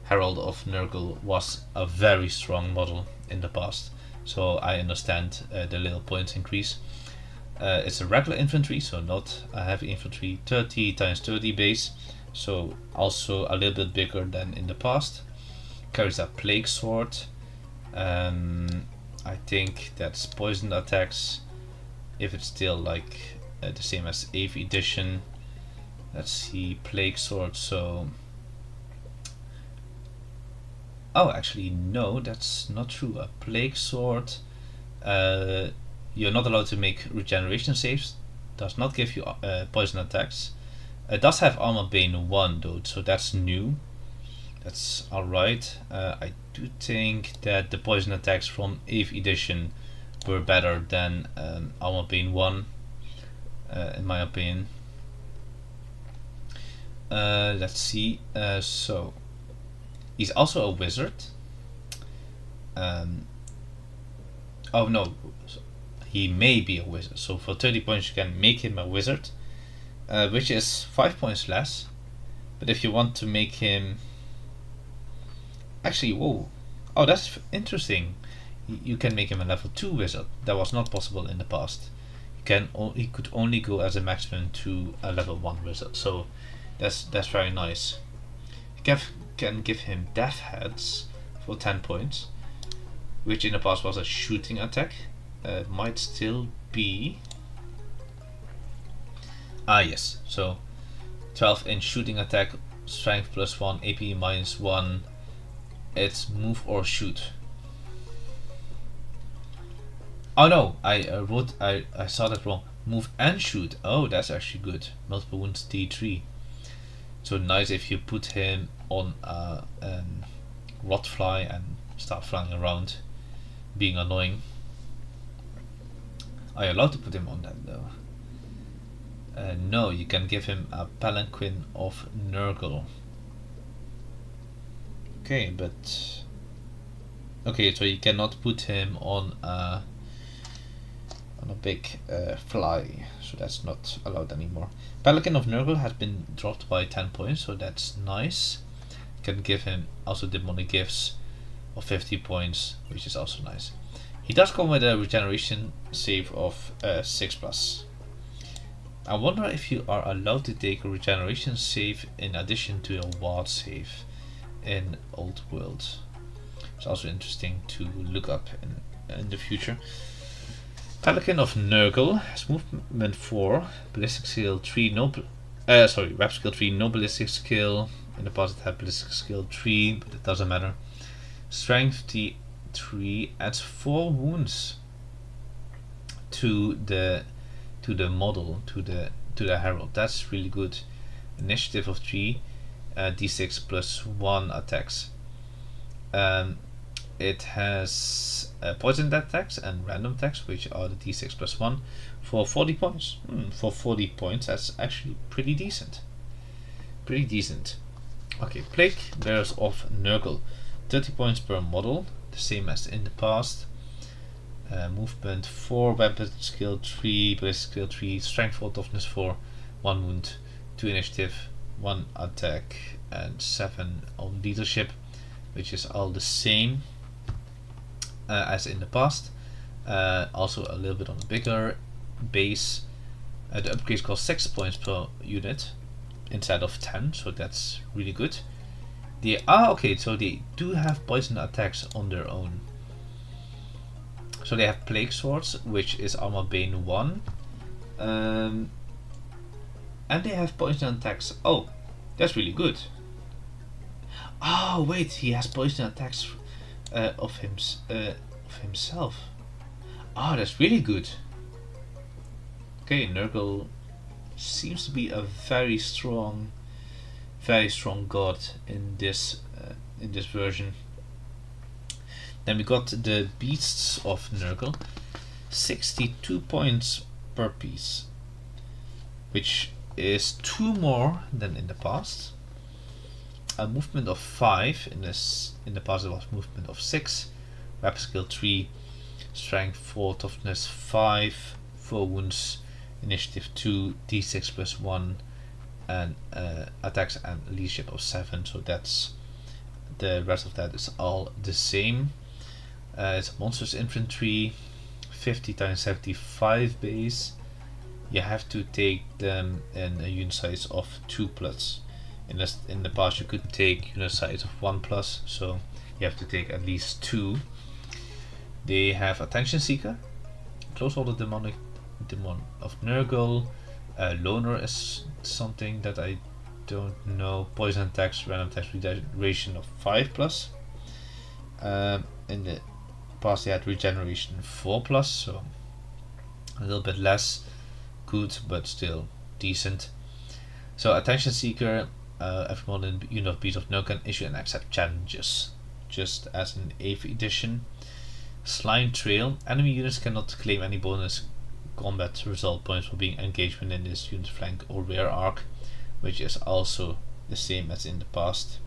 Herald of Nurgle was a very strong model in the past, so I understand the little points increase. It's a regular infantry, so not a heavy infantry. 30 times 30 base, so also a little bit bigger than in the past. Carries a plague sword. I think that's poison attacks. If it's still like the same as 8th edition. Let's see, plague sword. So, oh, actually no, that's not true. A plague sword. You're not allowed to make regeneration saves. Does not give you poison attacks. It does have armor bane 1 though, so that's new. That's alright. I do think that the poison attacks from 8th edition were better than armor bane 1, in my opinion. Let's see. So he's also a wizard. Oh no, he may be a wizard. So for 30 points you can make him a wizard, which is 5 points less. But if you want to make him, actually, whoa, oh, that's interesting. You can make him a level 2 wizard. That was not possible in the past. He could only go as a maximum to a level 1 wizard. So that's very nice. You can give him death heads for 10 points, which in the past was a shooting attack. Might still be. Ah yes, so 12-inch shooting attack, strength +1, AP -1. It's move or shoot. Oh no, I saw that wrong. Move and shoot. Oh, that's actually good. Multiple wounds D3. So nice if you put him on a rot fly and start flying around, being annoying. Are you allowed to put him on that though? No, you can give him a palanquin of Nurgle. Okay, but okay, so you cannot put him on a big fly, so that's not allowed anymore. Palanquin of Nurgle has been dropped by 10 points, so that's nice. You can give him also demonic gifts of 50 points, which is also nice. He does come with a regeneration save of 6+. I wonder if you are allowed to take a regeneration save in addition to a ward save in Old World. It's also interesting to look up in the future. Paladin of Nurgle has movement 4, ballistic skill 3, rep skill 3, no ballistic skill. In the past it had ballistic skill 3, but it doesn't matter. Strength D3 adds 4 wounds to the model, to the herald. That's really good. Initiative of 3, D6 +1 attacks. It has poison attacks and random attacks, which are the D6 +1 for 40 points. For 40 points, that's actually pretty decent. Pretty decent. Okay, Plague Bearers of Nurgle, 30 points per model, the same as in the past. Movement 4, weapon skill 3, ballistic skill 3, strength 4, toughness 4, 1 wound, 2 initiative, 1 attack, and 7 on leadership, which is all the same as in the past. Also a little bit on a bigger base. The upgrades cost 6 points per unit instead of 10, so that's really good. Okay, so they do have poison attacks on their own. So they have plague swords, which is armor bane 1, and they have poison attacks. Oh, that's really good. Oh wait, he has poison attacks of himself. Oh, that's really good. Okay, Nurgle seems to be a very strong god in this version. Then we got the Beasts of Nurgle, 62 points per piece. which is 2 more than in the past. A movement of 5, in the past it was movement of 6, weapon skill 3, strength 4, toughness 5, 4 wounds, initiative 2, d6 plus 1, and attacks and leadership of 7. So that's the rest of that is all the same. It's monsters infantry, 50 times 75 base. You have to take them in a unit size of 2+. In the past you could take unit size of 1+, so you have to take at least 2. They have Attention Seeker, Close Order Demon of Nurgle, Loner is something that I don't know, Poison Attacks, Random Attacks, Regeneration of 5+. In the past they had Regeneration 4+, so a little bit less good, but still decent. So Attention Seeker, everyone in unit of Beast of Nurgle can issue and accept challenges, just as in 8th edition. Slime Trail, enemy units cannot claim any bonus combat result points for being engaged within this unit's flank or rear arc, which is also the same as in the past.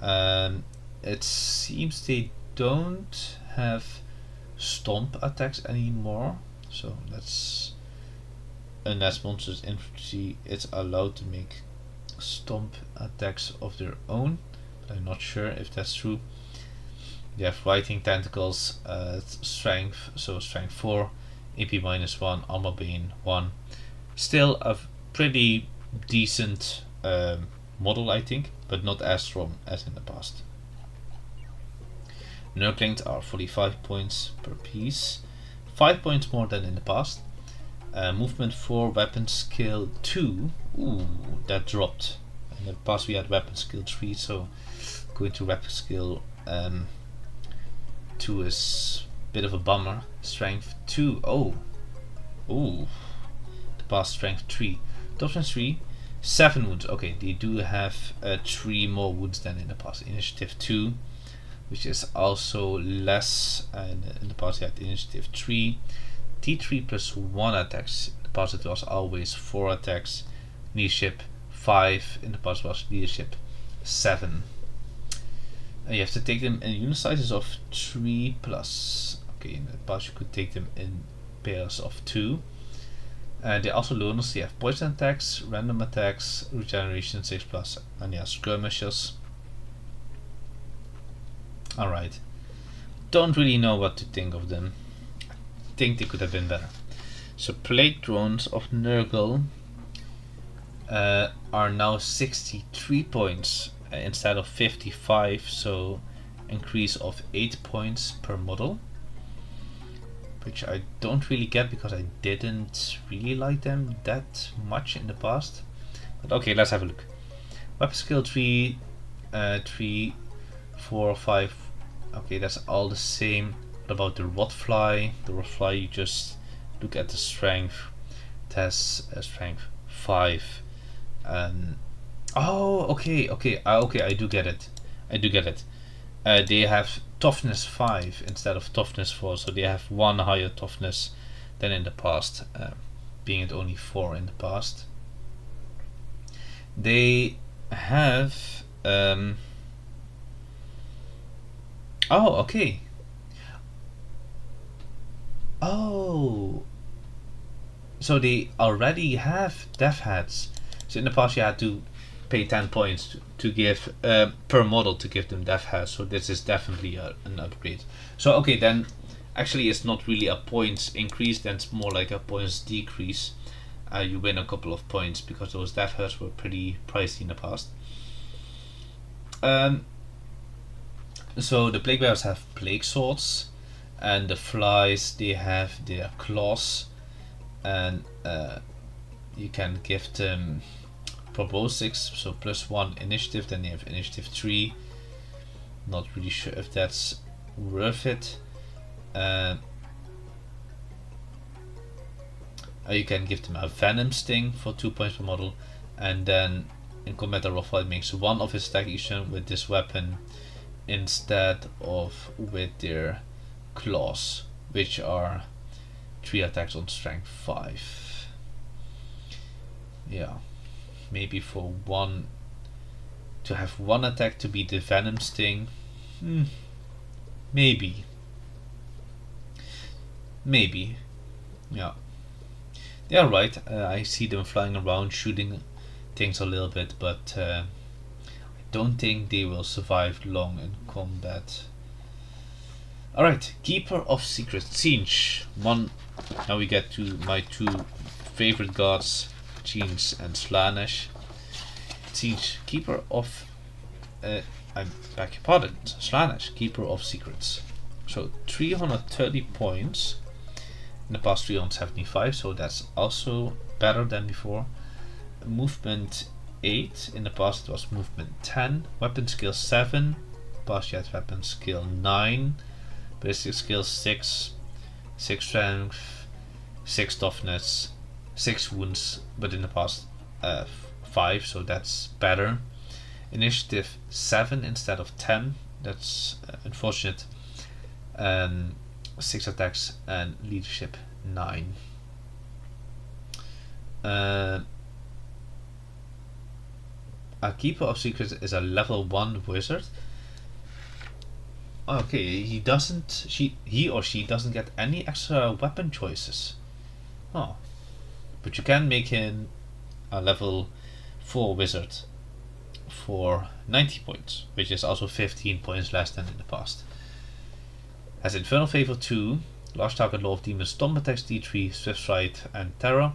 It seems they don't have stomp attacks anymore, so that's, unless monsters infantry is allowed to make stomp attacks of their own, but I'm not sure if that's true. They have Writing Tentacles, strength, so strength 4, AP -1, armor bane 1. Still a pretty decent model, I think, but not as strong as in the past. Nurglings are 45 points per piece, 5 points more than in the past. Movement 4, weapon skill 2. Ooh, that dropped. In the past we had weapon skill 3, so going to weapon skill 2 is a bit of a bummer. Strength 2. Oh, the past strength 3. Toughness 3. 7 wounds. Okay, they do have 3 more wounds than in the past. Initiative 2, which is also less. In the past, you had initiative 3. T3 plus 1 attacks. In the past, it was always 4 attacks. Leadership 5. In the past, was leadership 7. And you have to take them in unit sizes of 3+. Okay, in the past, you could take them in pairs of 2. They also loners. They have poison attacks, random attacks, regeneration 6+, and yeah, skirmishers. Alright. Don't really know what to think of them. I think they could have been better. So Plague Drones of Nurgle are now 63 points instead of 55, so increase of 8 points per model, which I don't really get because I didn't really like them that much in the past. But okay, let's have a look. Weapon skill 3, 3, 4, 5. Okay, that's all the same. What about the Rotfly? The Rotfly, you just look at the strength. It has a strength 5. Oh, okay, I do get it. They have toughness 5 instead of toughness 4, so they have 1 higher toughness than in the past, being it only 4 in the past. They have oh, okay. Oh, so they already have death heads. So in the past you had to pay 10 points to give per model to give them death heads, so this is definitely an upgrade. So okay, then actually it's not really a points increase, then it's more like a points decrease. You win a couple of points because those death heads were pretty pricey in the past. So the plague bearers have plague swords, and the flies, they have their claws, and you can give them propose 6, so +1 initiative, then they have initiative 3. Not really sure if that's worth it. You can give them a venom sting for 2 points per model, and then in combat the Rotfly makes 1 of his attack each turn with this weapon instead of with their claws, which are 3 attacks on strength 5. Yeah, maybe for one to have one attack to be the Venom Sting. Maybe. Maybe. Yeah. Yeah, right. I see them flying around shooting things a little bit, but I don't think they will survive long in combat. Alright, Keeper of Secrets, Tzeentch. One. Now we get to my two favorite gods, Tzeentch and Slaanesh. Tzeentch, Keeper of. I beg your pardon, Slaanesh, Keeper of Secrets. So 330 points. In the past 375, so that's also better than before. Movement 8, in the past it was movement 10. Weapon skill 7, past you had weapon skill 9. Basic skill 6, 6 strength, 6 toughness, 6 wounds, but in the past 5, so that's better. Initiative 7 instead of 10, that's unfortunate. 6 attacks and leadership 9. A Keeper of Secrets is a level 1 wizard. Okay, he or she doesn't get any extra weapon choices. Oh, but you can make him a level 4 wizard for 90 points, which is also 15 points less than in the past. Has Infernal Favor 2, large target Law of Demons, Stomp attacks D3, Swift Strike and Terror,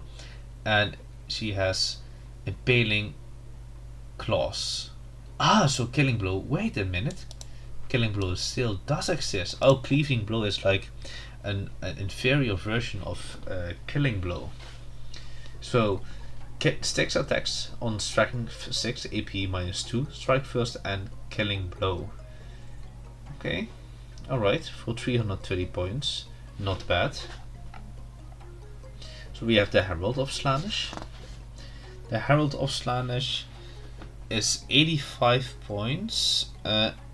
and she has Impaling Claws. So Killing Blow. Wait a minute. Killing Blow still does exist. Oh, Cleaving Blow is like an inferior version of Killing Blow. So, 6 attacks on striking 6, AP -2, strike first and Killing Blow. Okay. Alright, for 330 points. Not bad. So we have the Herald of Slaanesh. The Herald of Slaanesh is 85 points.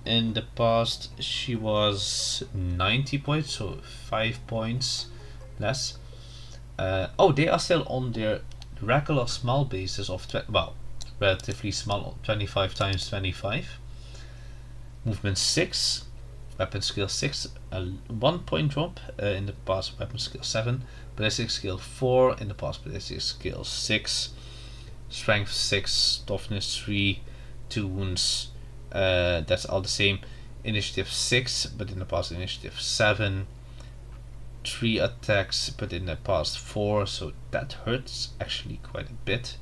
In the past she was 90 points, so 5 points less. They are still on their regular small basis of, relatively small, 25 times 25. Movement 6. Weapon skill 6, a 1 point drop. In the past weapon skill 7, ballistic skill 4, in the past ballistic skill 6, strength 6, toughness 3, 2 wounds, that's all the same. Initiative 6, but in the past initiative 7, 3 attacks, but in the past 4, so that hurts actually quite a bit.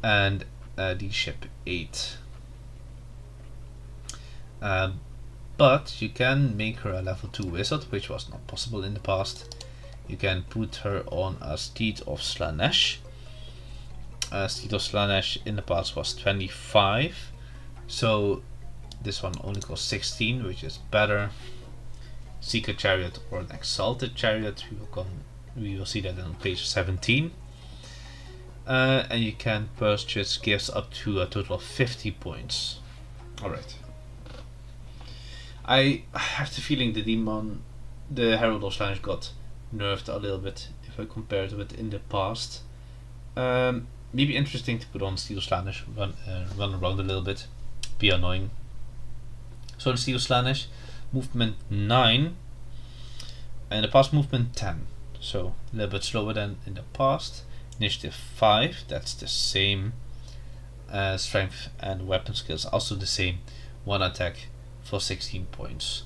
And leadership 8. But you can make her a level 2 wizard, which was not possible in the past. You can put her on a Steed of Slaanesh. Steed of Slaanesh in the past was 25, so this one only costs 16, which is better. Secret Chariot or an Exalted Chariot, we will see that on page 17. And you can purchase gifts up to a total of 50 points. Alright. I have the feeling the Herald of Slaanesh got nerfed a little bit if I compare it with in the past. Maybe interesting to put on Steel Slaanesh, run around a little bit, be annoying. So the Steel Slaanesh, movement 9, and the past movement 10, so a little bit slower than in the past. Initiative 5, that's the same. Strength and weapon skills also the same. 1 attack for 16 points.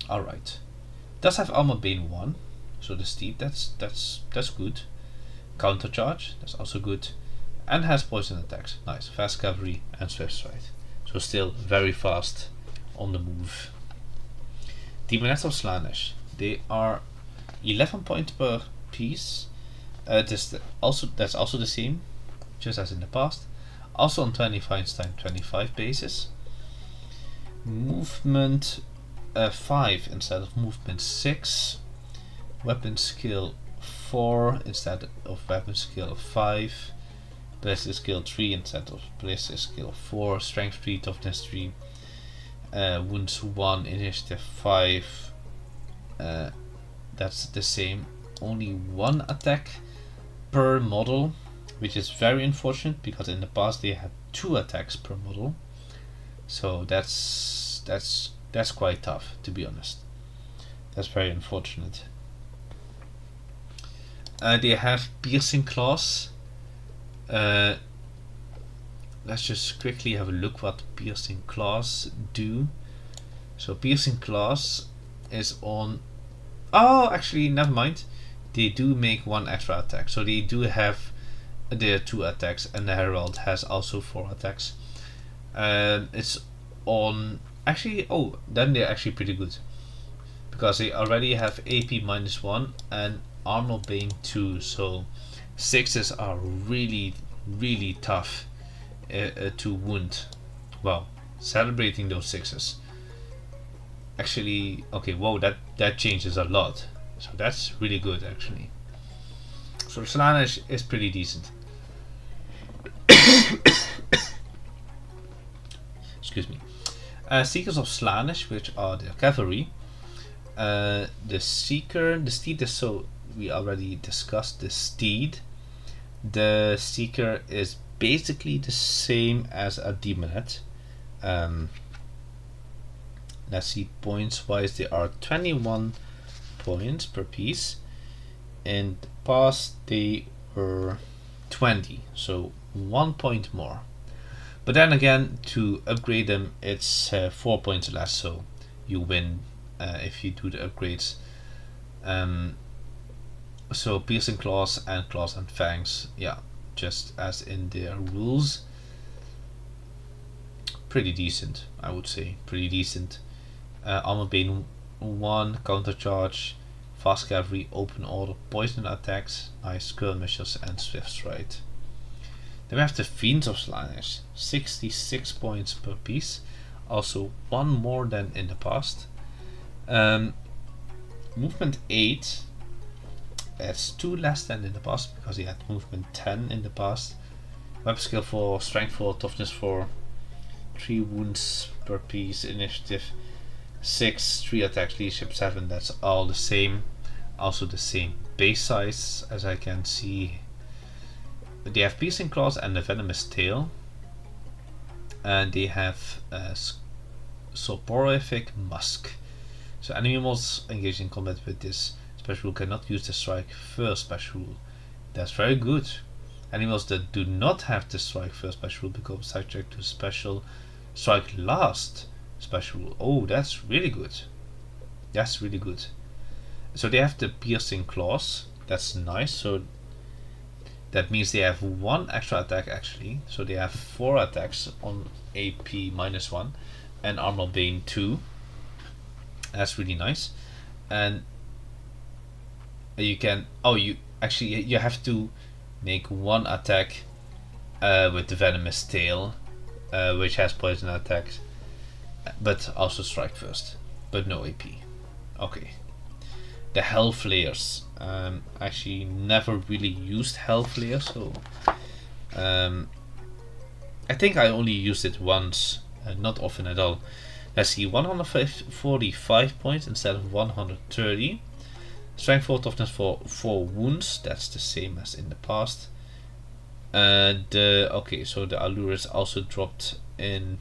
Alright. Does have Armor Bane 1, so the Steed, that's good. Counter Charge, that's also good. And has poison attacks. Nice. Fast cavalry and swift strike. So still very fast on the move. Daemons of Slaanesh. They are 11 points per piece. That's also the same, just as in the past. Also on 25 times 25 basis. Movement 5 instead of movement 6. Weapon skill 4 instead of weapon skill 5. Ballistic skill 3 instead of ballistic skill 4. Strength 3, toughness 3. Wounds 1, initiative 5. That's the same. Only 1 attack per model. which is very unfortunate because in the past they had 2 attacks per model. So that's quite tough, to be honest. That's very unfortunate. They have piercing claws. Let's just quickly have a look what piercing claws do. So piercing claws is on. Oh, actually, never mind. They do make 1 extra attack, so they do have their 2 attacks, and the Herald has also 4 attacks. It's on. Actually, oh, then they're actually pretty good because they already have AP -1 and Armor Bane 2, so 6s are really tough to wound. Well, celebrating those 6s. Actually, okay, whoa, that changes a lot. So that's really good, actually. So Slaanesh is pretty decent. Excuse me. Seekers of Slaanesh, which are the cavalry. The steed is, so we already discussed the steed. The Seeker is basically the same as a demonette. Let's see, points wise, they are 21 points per piece. In the past, they were 20, so 1 point more. But then again, to upgrade them, it's 4 points less, so you win if you do the upgrades. So piercing claws and fangs, yeah, just as in their rules. Pretty decent, I would say. Pretty decent. Armor Bane 1, countercharge, fast cavalry, open order, poison attacks, nice skirmishers, and swift stride. Then we have the Fiends of Slaanesh, 66 points per piece, also 1 more than in the past. Movement 8, that's 2 less than in the past because he had movement 10 in the past. Weapon skill 4, strength 4, toughness 4, 3 wounds per piece, initiative 6, 3 attacks, leadership 7, that's all the same. Also the same base size, as I can see. They have piercing claws and a venomous tail. And they have soporific musk. So animals engaged in combat with this special rule cannot use the strike first special rule. That's very good. Animals that do not have the strike first special rule become subject to special strike last special rule. Oh, that's really good. That's really good. So they have the piercing claws. That's nice. So that means they have 1 extra attack actually. So they have 4 attacks on AP -1 and Armor Bane 2. That's really nice. And you can you have to make 1 attack with the venomous tail, which has poison attacks, but also strike first, but no AP. Okay. The Hellflayers. Actually never really used Hellflayer, so I think I only used it once, not often at all. Let's see, 145 points instead of 130. Strength 4, toughness 4 wounds, that's the same as in the past. Okay, so the allure is also dropped in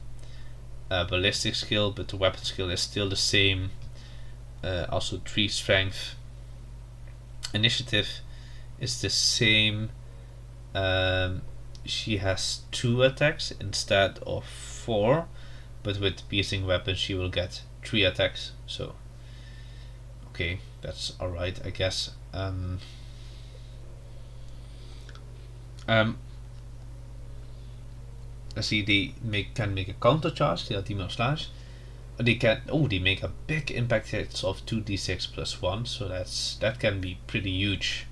ballistic skill, but the weapon skill is still the same. Also 3 strength. Initiative is the same. She has 2 attacks instead of 4, but with piercing weapon she will get 3 attacks. So okay, that's alright, I guess. Let's see, they can make a counter charge. They are Daemons of Slaanesh. They make a big impact hits of 2d6 plus 1, so that can be pretty huge.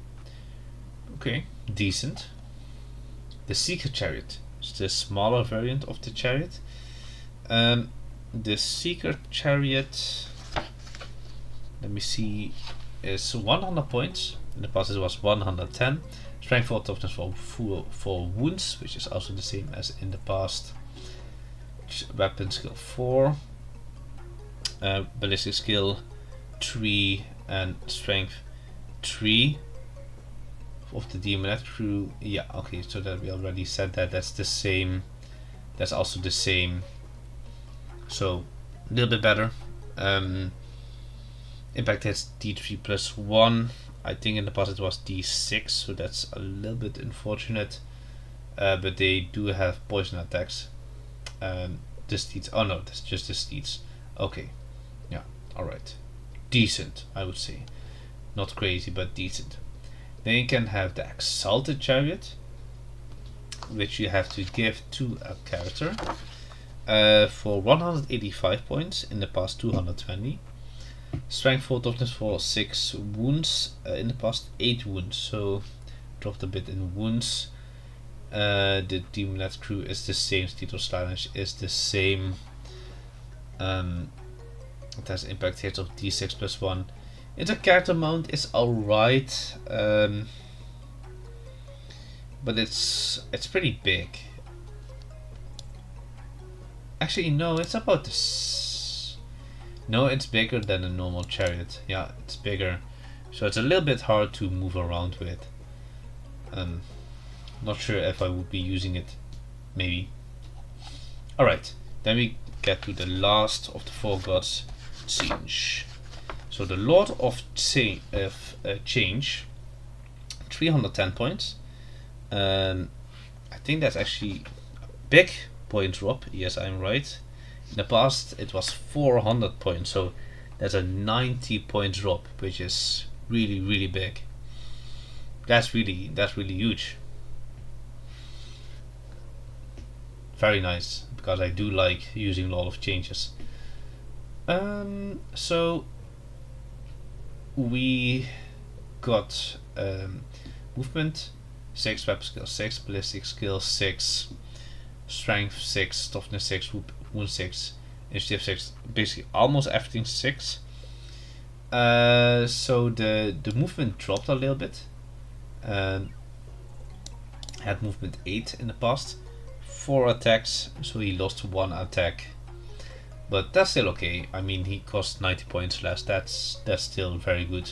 Okay, decent. The Seeker Chariot is the smaller variant of the chariot. The Seeker Chariot, let me see, is 100 points. In the past it was 110. Strength 4, toughness 4 wounds, which is also the same as in the past. Weapon skill 4. Ballistic skill 3 and strength 3 of the Demonette crew. Yeah, okay, so that we already said that. That's the same. That's also the same. So a little bit better. Impact hits D3 plus 1. I think in the past it was D6, so that's a little bit unfortunate. But they do have poison attacks. The steeds. Oh no, that's just the steeds. Okay. Yeah, alright. Decent, I would say. Not crazy, but decent. Then you can have the Exalted Chariot, which you have to give to a character for 185 points, in the past 220. Strength 4, toughness 4, 6 wounds, in the past 8 wounds, so dropped a bit in wounds. The Demonette crew is the same, Steed of Silence is the same. It has impact hits of D6 plus 1. Its character mount is alright, but it's pretty big. Actually, no, it's about this. No, it's bigger than a normal chariot. Yeah, it's bigger, so it's a little bit hard to move around with. Not sure if I would be using it. Maybe. Alright, then we get to the last of the 4 gods, Change. So the Lord of Change, 310 points. I think that's actually a big point drop. Yes, I'm right. In the past it was 400 points, so that's a 90 point drop, which is really big. That's really huge. Very nice, because I do like using a lot of changes. So we got movement 6, weapon skill 6, ballistic skill 6, strength 6, toughness 6, wound 6, initiative 6, basically almost everything 6. So the movement dropped a little bit. Had movement 8 in the past, 4 attacks, so he lost 1 attack. But that's still okay. I mean, he cost 90 points less. That's still very good.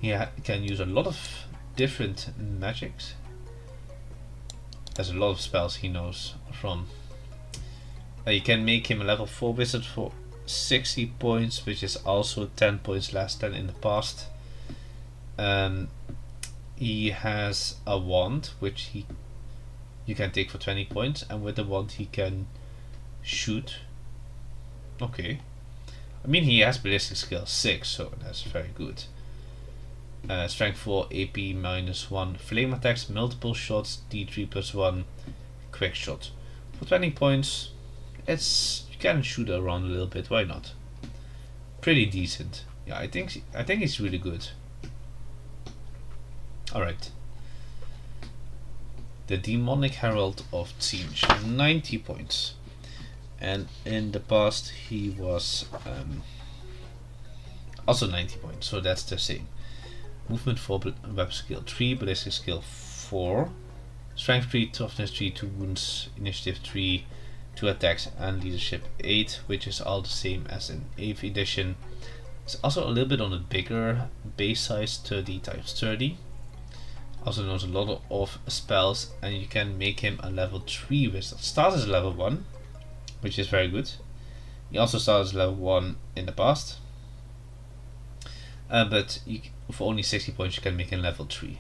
He can use a lot of different magics. There's a lot of spells he knows from. You can make him a level 4 wizard for 60 points, which is also 10 points less than in the past. He has a wand, which you can take for 20 points, and with the wand he can shoot. Okay. I mean, he has ballistic skill 6, so that's very good. Strength 4, AP minus 1, flame attacks, multiple shots, D3 plus 1, quick shot. For 20 points, you can shoot around a little bit, why not? Pretty decent. Yeah, I think it's really good. Alright. The Demonic Herald of Tzeentch, 90 points. And in the past he was also 90 points, so that's the same. Movement 4, weapon skill 3, ballistic skill 4, strength 3, toughness 3, 2 wounds, initiative 3, 2 attacks, and leadership 8, which is all the same as in 8th edition. It's also a little bit on the bigger base size, 30 times 30. Also knows a lot of spells, and you can make him a level 3 wizard. Starts as level 1, which is very good. He also started as level 1 in the past. But for only 60 points you can make him level 3,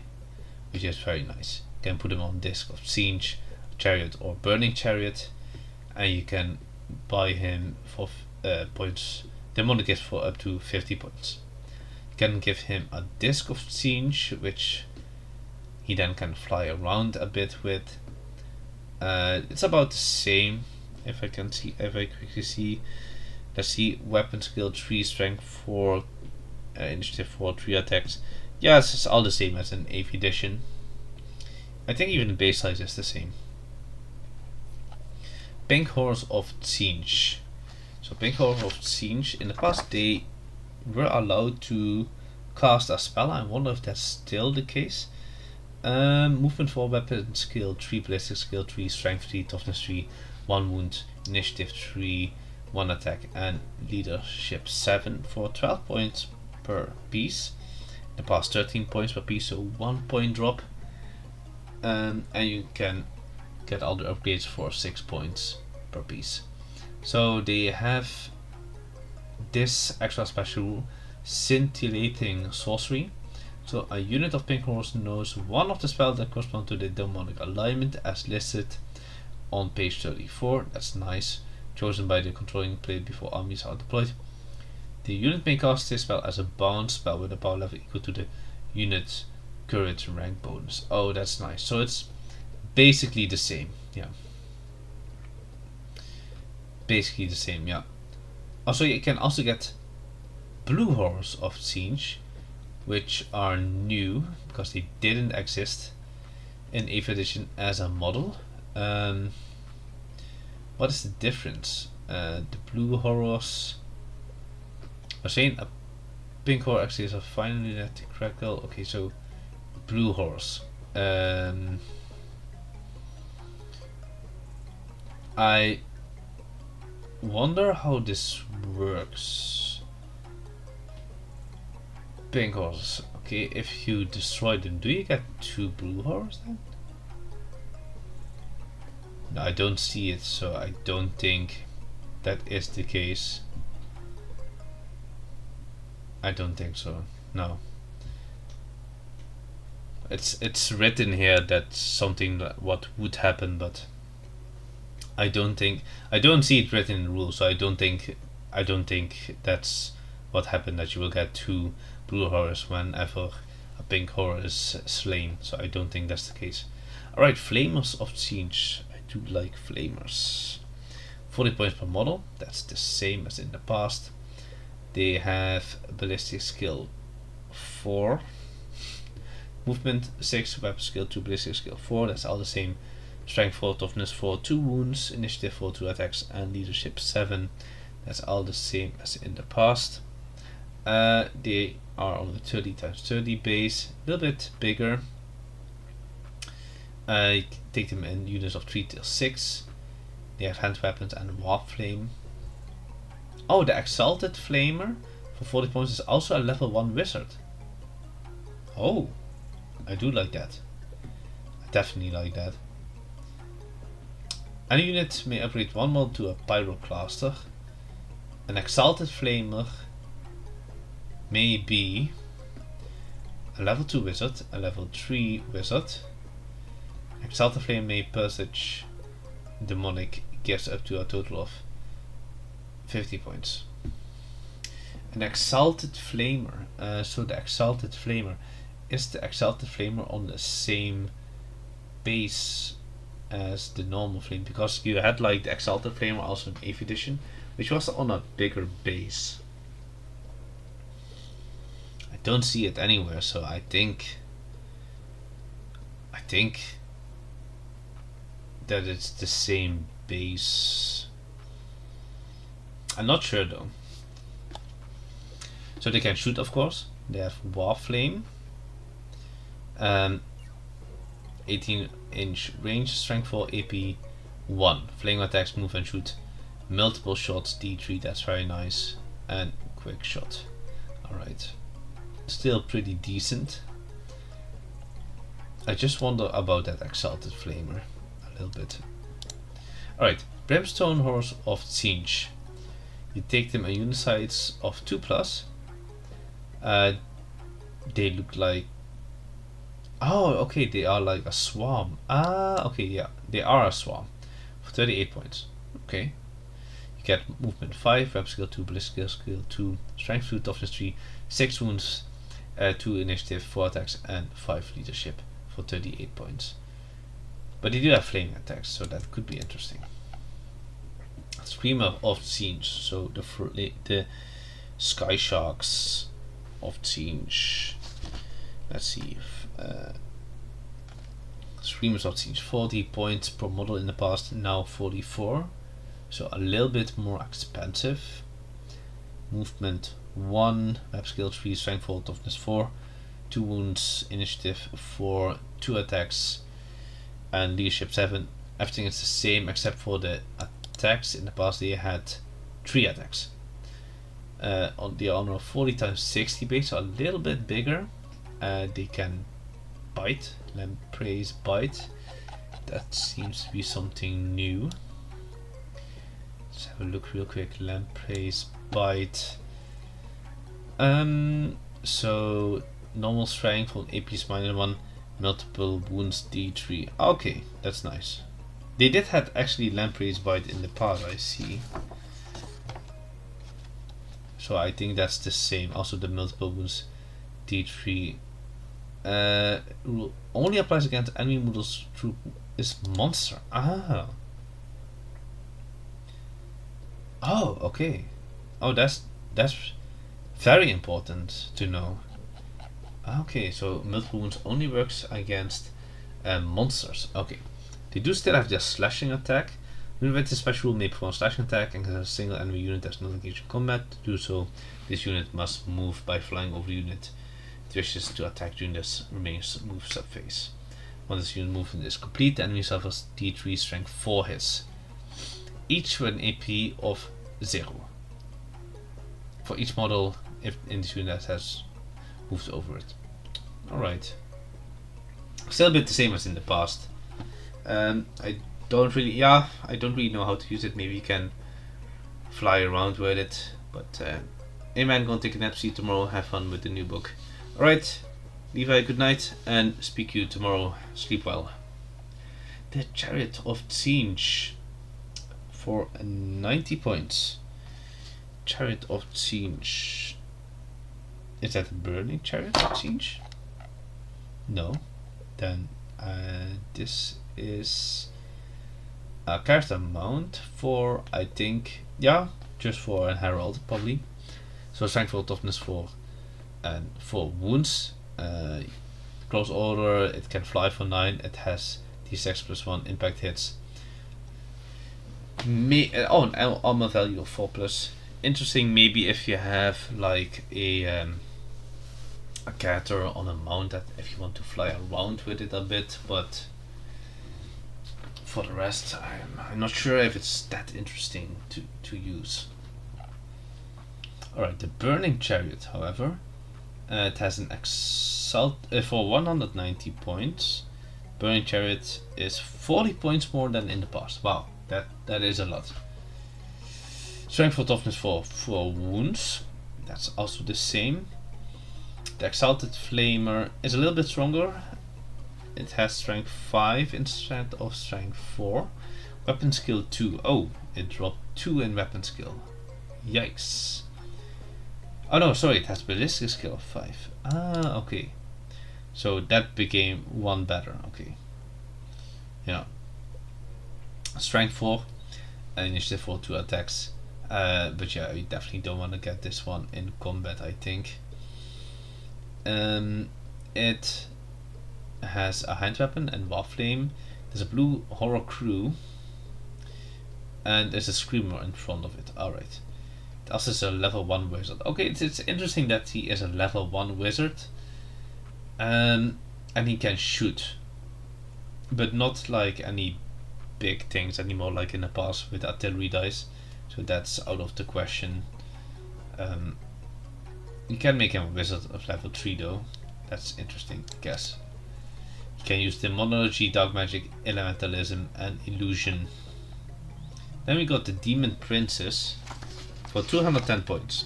which is very nice. You can put him on Disc of Tzeentch, Chariot or Burning Chariot, and you can buy him for points, demonic gift for up to 50 points. You can give him a Disc of Tzeentch, which he then can fly around a bit with. It's about the same. If I quickly see, let's see, weapon skill 3, strength 4, initiative 4, 3 attacks. Yeah, it's all the same as in 8th edition. I think even the base size is the same. Pink Horse of Tzeentch. So Pink Horse of Tzeentch, in the past they were allowed to cast a spell. I wonder if that's still the case. Movement 4, weapon skill 3, ballistic skill 3, strength 3, toughness 3, 1 wound, initiative 3, 1 attack, and leadership 7 for 12 points per piece. the past 13 points per piece, so 1 point drop. And you can get all the upgrades for 6 points per piece. So they have this extra special rule, scintillating sorcery. So a unit of pink horse knows one of the spells that correspond to the demonic alignment as listed on page 34. That's nice. Chosen by the controlling player before armies are deployed. The unit may cast this spell as a bound spell with a power level equal to the unit's current rank bonus. Oh, that's nice. So it's basically the same. Yeah. Basically the same, yeah. Also, you can also get blue horrors of siege, which are new because they didn't exist in 8th edition as a model. What is the difference? The blue horrors are saying a pink horror actually is a finally net crackle. Okay, so blue horrors. I wonder how this works. Pink horrors. Okay, if you destroy them, do you get 2 blue horrors then? No, I don't see it, so I don't think that is the case. I don't think so. No. It's written here that something that what would happen, but I don't see it written in the rules, so I don't think that's what happened, that you will get 2 blue horrors whenever a pink horror is slain. So I don't think that's the case. Alright, Flamers of Siege. I do like Flamers. 40 points per model. That's the same as in the past. They have ballistic skill 4, movement 6, weapon skill 2, ballistic skill 4. That's all the same. Strength 4, toughness 4, 2 wounds, initiative 4, 2 attacks, and leadership 7. That's all the same as in the past. They are on the 30 times 30 base, a little bit bigger. I take them in units of 3 till 6. They have hand weapons and warp flame. Oh, the Exalted Flamer for 40 points is also a level 1 wizard. Oh, I do like that. I definitely like that. Any unit may upgrade 1 model to a Pyroclaster. An Exalted Flamer may be a level 2 wizard, a level 3 wizard. Exalted Flame may presage demonic gifts up to a total of 50 points. An Exalted Flamer. So the Exalted Flamer. Is the Exalted Flamer on the same base as the normal flame? Because you had like the Exalted Flamer also in 8th edition, which was on a bigger base. I don't see it anywhere, so I think that it's the same base. I'm not sure though. So they can shoot, of course. They have War Flame, 18-inch range, strength 4, AP 1. Flame attacks, move and shoot multiple shots, D3, that's very nice. And quick shot. Alright. Still pretty decent. I just wonder about that Exalted Flamer a little bit. Alright, Brimstone Horse of Siege. You take them a unit size of 2+. They look like... Oh, okay, they are like a swarm. Ah, okay, yeah, they are a swarm. For 38 points. Okay. You get movement 5, weapon skill 2, ballistic skill 2, strength 2, toughness 3, 6 wounds, 2 initiative, 4 attacks, and 5 leadership for 38 points. But they do have flaming attacks, so that could be interesting. Screamer of Siege, so the Sky Sharks of Siege. Let's see if Screamers of Siege, 40 points per model in the past, now 44, so a little bit more expensive. Movement 1, weapon skill 3, strength 4, toughness 4, 2 wounds, initiative 4, 2 attacks, and leadership 7. Everything is the same except for the attacks. In the past they had 3 attacks. On the honor of 40 times 60 base, so a little bit bigger. they can bite. Lampreys bite. That seems to be something new. Let's have a look real quick. Lampreys bite. So normal strength on AP is -1, multiple wounds D3. Okay, that's nice. They did have actually lampreys bite in the past, I see. So I think that's the same. Also the multiple wounds D3 rule only applies against enemy models through this monster. Ah. Oh, okay. Oh, that's very important to know. Okay, so multiple wounds only works against monsters. Okay. They do still have their slashing attack. When with the special rule may perform slashing attack and a single enemy unit that's not engaged in combat. To do so, this unit must move by flying over the unit it wishes to attack during this remaining move subphase. Once this unit movement is complete, the enemy suffers D3 strength 4 hits, each with an AP of 0. For each model if in this unit that has moved over it. Alright. Still a bit the same as in the past. I don't really know how to use it. Maybe you can fly around with it, but anyway, I'm gonna take a nap, see you tomorrow, have fun with the new book. Alright, Levi, good night, and speak to you tomorrow. Sleep well. The Chariot of Change for 90 points. Chariot of Change. Is that a burning Chariot of Change? No. Then this is a character mount for, I think, yeah, just for a herald probably. So strength for toughness 4 and 4 wounds. Close order, it can fly for 9. It has D6 plus 1 impact hits. An armor value of 4 plus. Interesting, maybe if you have like a character on a mount that if you want to fly around with it a bit, but for the rest I'm not sure if it's that interesting to use. Alright, the Burning Chariot, however, it has an for 190 points. Burning Chariot is 40 points more than in the past. Wow, that is a lot. Strength for toughness for 4 wounds. That's also the same. The Exalted Flamer is a little bit stronger. It has strength 5 instead of strength 4. Weapon skill 2. Oh, it dropped 2 in weapon skill. Yikes. Oh no, sorry, it has ballistic skill of 5. Ah, okay. So that became 1 better. Okay. Yeah. Strength 4 and initiative for 2 attacks. But yeah, you definitely don't want to get this one in combat, I think. It has a hand weapon and warflame. There's a blue horror crew, and there's a screamer in front of it. Alright. It also is a level 1 wizard. Okay, it's interesting that he is a level 1 wizard. And he can shoot, but not like any big things anymore like in the past with artillery dice. So that's out of the question. You can make him a wizard of level 3 though. That's interesting, I guess. You can use demonology, dark magic, elementalism, and illusion. Then we got the Demon Princess for 210 points.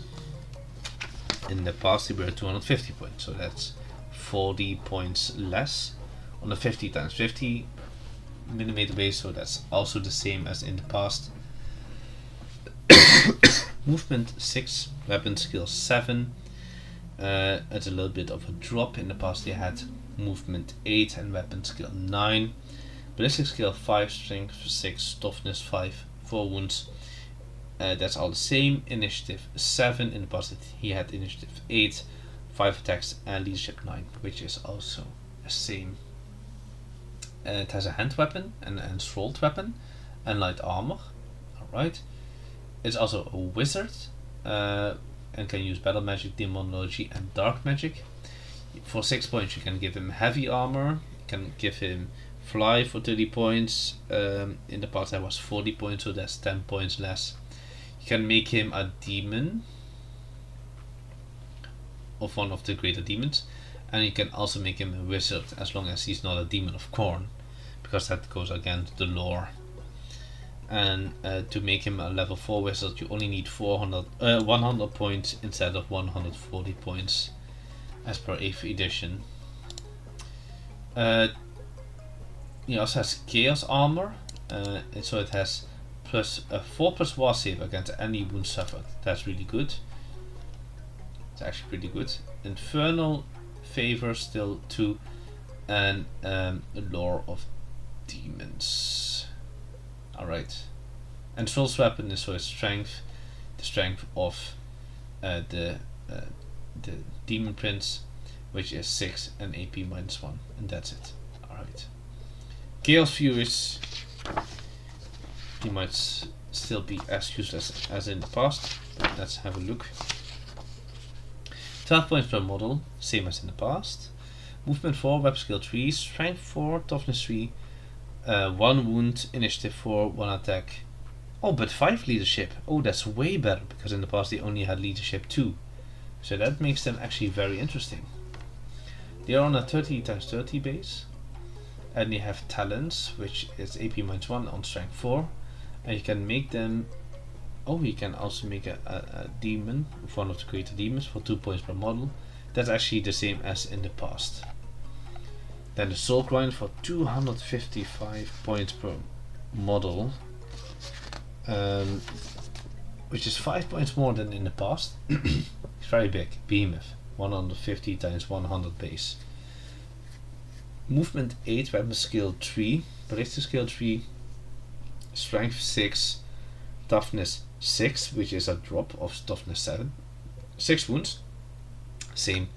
In the past they were 250 points, so that's 40 points less on a 50 times 50 millimeter base, so that's also the same as in the past. Movement 6, weapon skill 7. It's a little bit of a drop. In the past they had movement 8 and weapon skill 9. Ballistic skill 5, strength 6, toughness 5, 4 wounds. That's all the same. Initiative 7. In the past he had initiative 8, 5 attacks, and leadership 9, which is also the same. It has a hand weapon, an enthralled weapon, and light armor. Alright. It's also a wizard, and can use battle magic, demonology, and dark magic. For 6 points you can give him heavy armor, you can give him fly for 30 points, in the past that was 40 points, so that's 10 points less. You can make him a demon of one of the greater demons, And you can also make him a wizard as long as he's not a demon of corn, because that goes against the lore. And to make him a level 4 wizard, you only need 100 points instead of 140 points as per 8th edition. He also has chaos armor, so it has a 4+ war save against any wound suffered. That's really good. It's actually pretty good. Infernal favor still 2, and lore of demons. Alright. And Soul's weapon is so strength, the strength of the demon prince, which is 6 and AP -1, and that's it. Alright. Chaos Furies, he might still be as useless as in the past. Let's have a look. 12 points per model, same as in the past. Movement 4, web skill 3, strength 4, toughness 3, 1 wound, initiative 4, 1 attack. Oh, but 5 leadership. Oh, that's way better, because in the past they only had leadership 2. So that makes them actually very interesting. They are on a 30x30 base. And they have talents, which is AP -1 on strength 4. And you can make them... Oh, you can also make a demon, one of the greater demons, for 2 points per model. That's actually the same as in the past. Then the Soul Grind for 255 points per model, which is 5 points more than in the past. It's very big. Behemoth, 150 times 100 base. Movement 8, weapon skill 3, ballistic skill 3, strength 6, toughness 6, which is a drop of toughness 7, 6 wounds, same.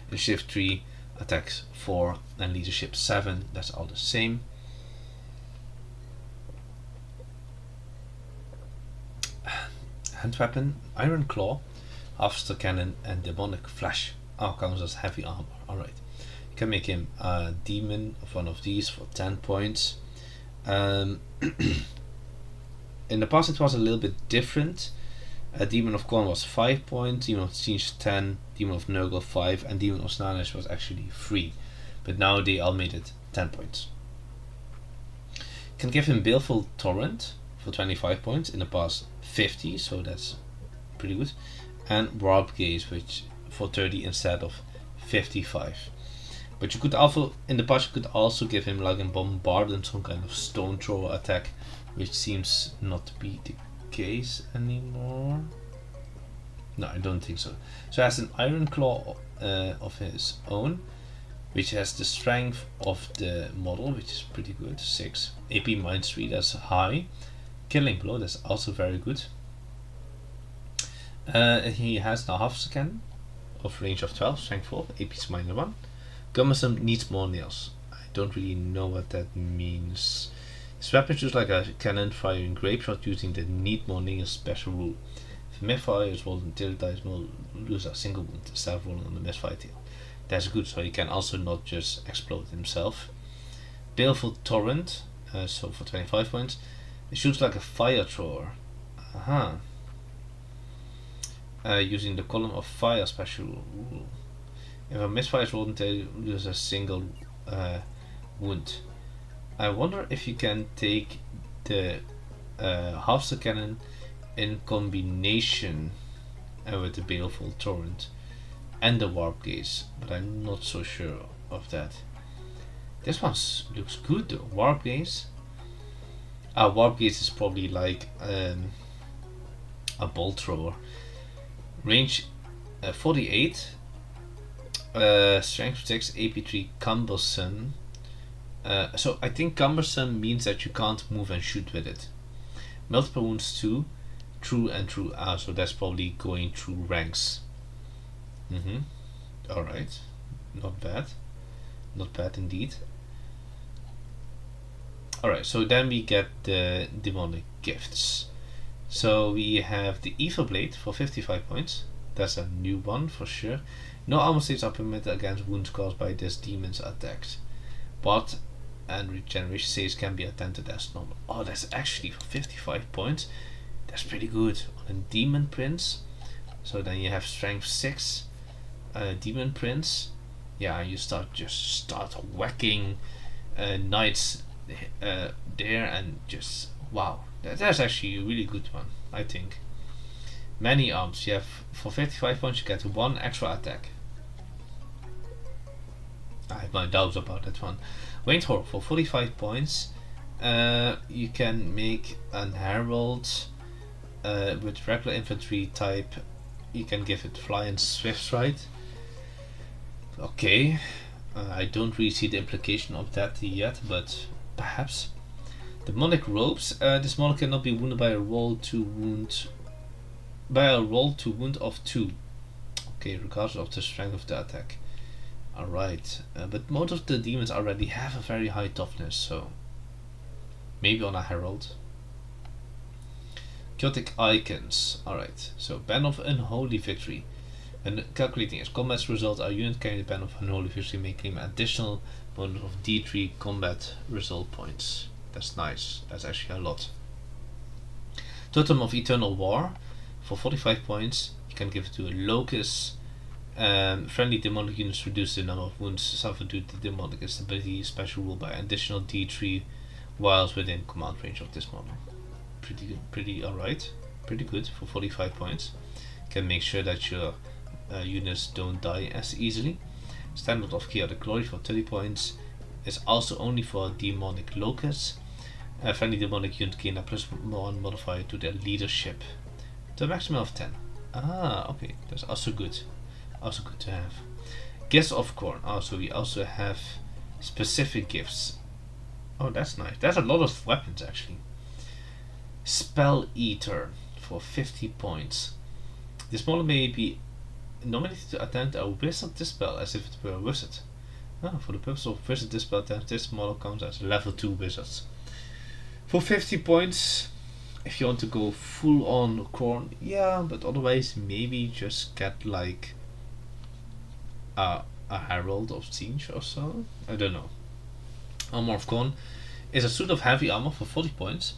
Initiative 3, attacks 4, and leadership 7, that's all the same. Hand weapon, Iron Claw, Half-Star Cannon, and Demonic Flash. All counts as heavy armor. Alright. You can make him a demon of one of these for 10 points. In the past it was a little bit different. Demon of Corn was 5 points, Demon of Siege 10, Demon of Nurgle 5, and Demon of Slaanesh was actually 3. But now they all made it 10 points. You can give him Baleful Torrent for 25 points, in the past 50, so that's pretty good. And Warp Gaze, which for 30 instead of 55. But you could also, in the past, you could also give him like a Bombard and some kind of stone thrower attack, which seems not to be the case anymore. No, I don't think so. So he has an Iron Claw of his own, which has the strength of the model, which is pretty good, 6. AP -3, that's high. Killing Blow, that's also very good. He has now Half-Star Cannon of range of 12, strength 4, AP is -1. Gummersome needs more nails. I don't really know what that means. His weapon is like a cannon firing grape shot using the need more nails special rule. If a misfire is rolled on tail dice, will lose a single wound instead of rolling on the misfire tail. That's good, so he can also not just explode himself. Baleful Torrent, so for 25 points. It shoots like a fire thrower. Using the column of fire special rule. If a misfire is rolled on tail, lose a single wound. I wonder if you can take the Half-Star Cannon in combination with the Baleful Torrent and the Warp Gaze, but I'm not so sure of that. This one looks good though. Warp Gaze. Warp Gaze is probably like a bolt thrower. Range 48, strength 6, AP 3, cumbersome. So I think cumbersome means that you can't move and shoot with it. Multiple wounds 2, true and true. So that's probably going through ranks. Alright, not bad. Not bad indeed. Alright, so then we get the demonic gifts. So we have the Evil Blade for 55 points. That's a new one for sure. No armor saves are permitted against wounds caused by this demon's attacks. But and regeneration saves can be attempted as normal. Oh, that's actually for 55 points. That's pretty good on a Demon Prince. So then you have strength 6, Demon Prince, yeah, you start whacking knights there, and just wow, that's actually a really good one, I think. Many arms. You have for 55 points you get one extra attack. I have my doubts about that one. Winged Horror for 45 points. You can make an herald with regular infantry type. You can give it fly and swift stride. Okay, I don't really see the implication of that yet, but perhaps. Demonic Ropes. This model cannot be wounded by a roll to wound of 2. Okay, regardless of the strength of the attack. Alright, but most of the demons already have a very high toughness, so maybe on a herald. Chaotic Icons. Alright, so Band of Unholy Victory. When calculating its combat result, a unit carrying the Band of Unholy Victory may claim additional bonus of D3 combat result points. That's nice, that's actually a lot. Totem of Eternal War. For 45 points, you can give it to a Locust. Friendly demonic units reduce the number of wounds suffered due to demonic instability special rule by additional D3 whilst within command range of this model. Pretty alright. Pretty good for 45 points. You can make sure that your units don't die as easily. Standard of Chaotic Glory for 30 points is also only for demonic locusts. Friendly demonic unit gain a +1 modifier to their leadership to a maximum of 10. Ah, okay, that's also good. Also good to have. Gifts of Corn. Also, we also have specific gifts. Oh, that's nice. That's a lot of weapons actually. Spell Eater for 50 points. This model may be nominated to attempt a wizard dispel as if it were a wizard. For the purpose of wizard dispel attempt, this model counts as level 2 wizards. For 50 points, if you want to go full on Corn, yeah, but otherwise maybe just get like a Herald of Siege or so. I don't know. Armor of Corn is a suit of heavy armor for 40 points.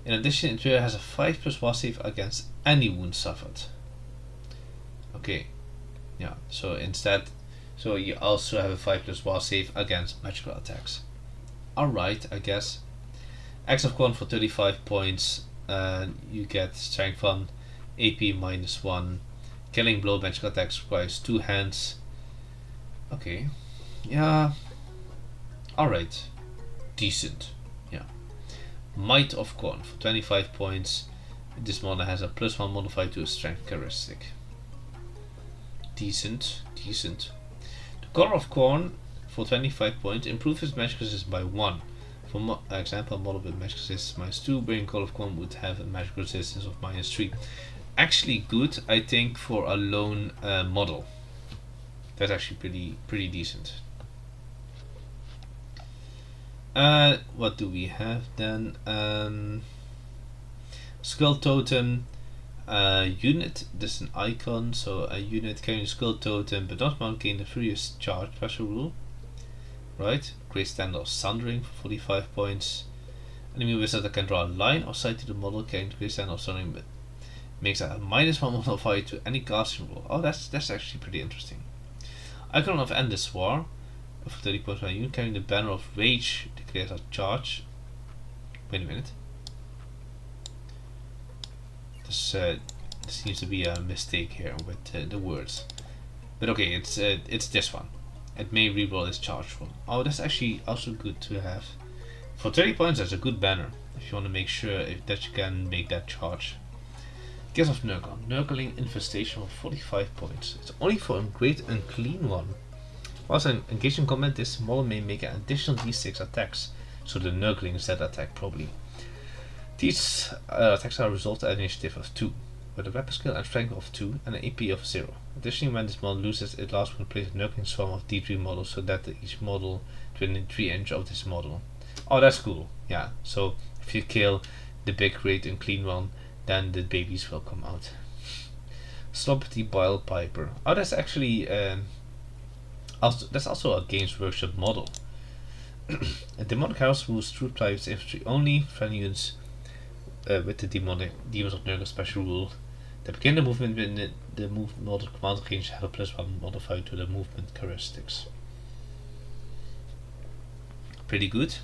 In addition, it has a 5+ war save against any wound suffered. Okay, yeah, so you also have a 5+ war save against magical attacks. Alright, I guess. Axe of Corn for 35 points. You get Strength 1, AP -1. Killing blow magical attacks requires 2 hands. Okay, yeah, alright, decent, yeah. Might of Corn for 25 points. This model has a +1 modifier to a strength characteristic. Decent. The Color of Corn for 25 points improves its magic resistance by 1. For example, a model with magic resistance -2 wearing Color of Corn would have a magic resistance of -3. Actually good, I think, for a lone model. That's actually pretty decent. What do we have then? Skull Totem unit. This is an icon, so a unit carrying a Skull Totem but not mount gain the Furious Charge special rule. Right? Great Standard of Sundering for 45 points. Enemy wizard that can draw a line or sight to the model carrying the Great Standard of Sundering but makes a -1 modifier to any casting roll. Oh, that's actually pretty interesting. Icon of Endless War for 30 points. When you carrying the Banner of Rage declares a charge. Wait a minute. There seems to be a mistake here with the words. But okay, it's this one. It may reroll its charge roll. Oh, that's actually also good to have. For 30 points, that's a good banner. If you want to make sure that you can make that charge. Guess of Nurgle. Nurgling Infestation for 45 points. It's only for a Great Unclean One. Whilst engaged in combat, this model may make an additional d6 attacks. So the Nurglings that attack probably. These attacks are resolved at an initiative of 2, with a weapon skill and strength of 2 and an AP of 0. Additionally, when this model loses, it lasts when place a Nurgling swarm of D3 models so that each model within 3 inches of this model. Oh, that's cool. Yeah, so if you kill the big Great Unclean One, then the babies will come out. Sloppy Bile Piper. Oh, that's actually that's also a Games Workshop model. A Demonic House rules troop types infantry only. Friendly units with the Demons of Nurgle special rule that begin the movement within the movement model command range have a +1 modifier to the movement characteristics. pretty good.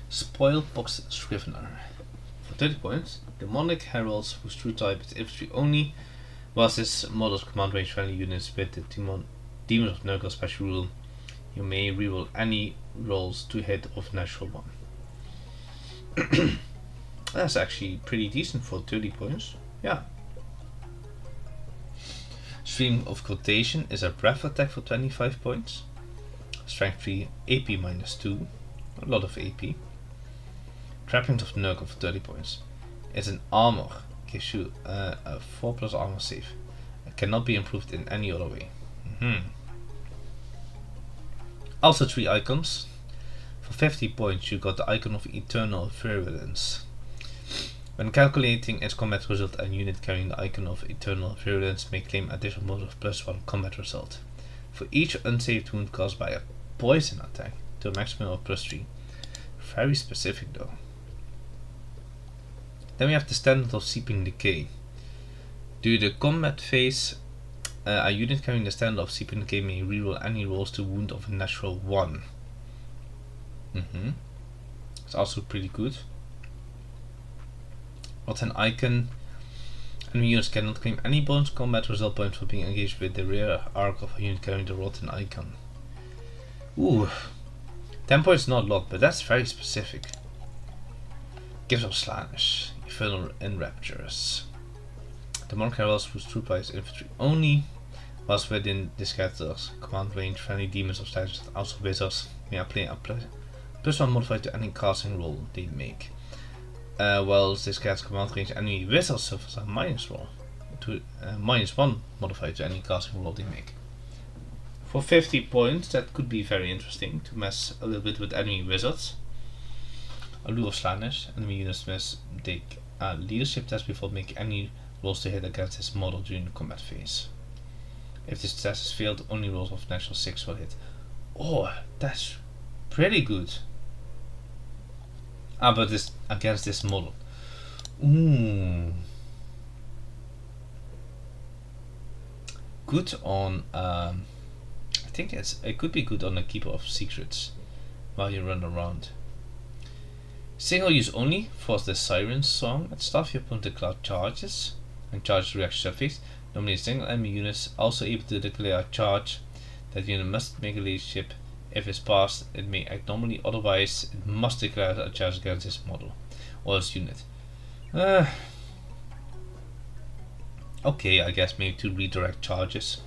Spoiled Box Scrivener. For 30 points, Demonic Heralds whose true type is infantry only, whilst this model's command range friendly units with the Demons of Nurgle special rule, you may reroll any rolls to hit of natural 1. That's actually pretty decent for 30 points. Yeah. Stream of Quotation is a breath attack for 25 points. Strength 3, AP -2. A lot of AP. Trappings of Nurgle for 30 points. It's an armor. Gives you a 4+ armor save. It cannot be improved in any other way. Also 3 icons. For 50 points you got the icon of Eternal Virulence. When calculating its combat result, a unit carrying the icon of Eternal Virulence may claim additional bonus of +1 combat result. For each unsaved wound caused by a poison attack to a maximum of +3. Very specific though. Then we have the standard of Seeping Decay. During the combat phase, a unit carrying the standard of Seeping Decay may reroll any rolls to wound of a natural 1. It's also pretty good. What an icon. Enemy units cannot claim any bonus combat result points for being engaged with the rear arc of a unit carrying the Rotten icon. Ooh, 10 points not a lot, but that's very specific. Gives us Slanish, Infernal and Rapturous. Demonic Heralds whose true type is infantry only, whilst within this character's command range, friendly demons of status and also wizards may apply a +1 modifier to any casting roll they make. Whilst this character's command range, enemy wizards suffers a -1 modifier to any casting roll they make. For 50 points, that could be very interesting to mess a little bit with enemy wizards. Allure of Slanish. Enemy units must take a leadership test before making any rolls to hit against this model during the combat phase. If this test is failed, only rolls of natural 6 will hit. Oh, that's pretty good. But this against this model. Ooh. Good on I think it could be good on a Keeper of Secrets while you run around. Single use only for the Siren Song. At start your opponent declare charges and charge reaction suffix. Normally a single enemy unit is also able to declare a charge. That unit must make a leadership. If it's passed, it may act normally, otherwise it must declare a charge against this model or this unit. Okay, I guess maybe to redirect charges.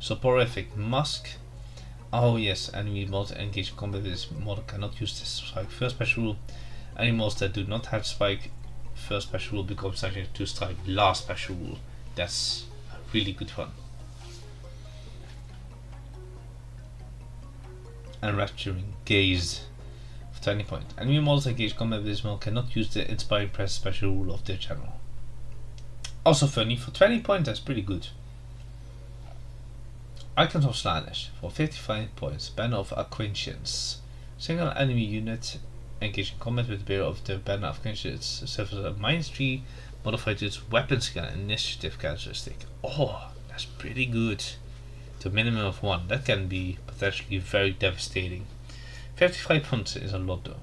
Soporific Musk. Oh yes, enemy models engaged in combat with this model cannot use this strike first special rule. Any models that do not have spike first special rule become subject to strike last special rule. That's a really good one. And Rapturing Gaze for 20 points. Enemy models engaged in combat with this model cannot use the Inspiring Press special rule of their general. Also funny, for 20 points that's pretty good. Icons of Slanish for 55 points. Banner of Acquaintance. Single enemy unit engaged in combat with the bearer of the Banner of Acquaintance suffers a -3 modified to its weapon skill and initiative characteristic. Oh, that's pretty good. To a minimum of 1. That can be potentially very devastating. 55 points is a lot though.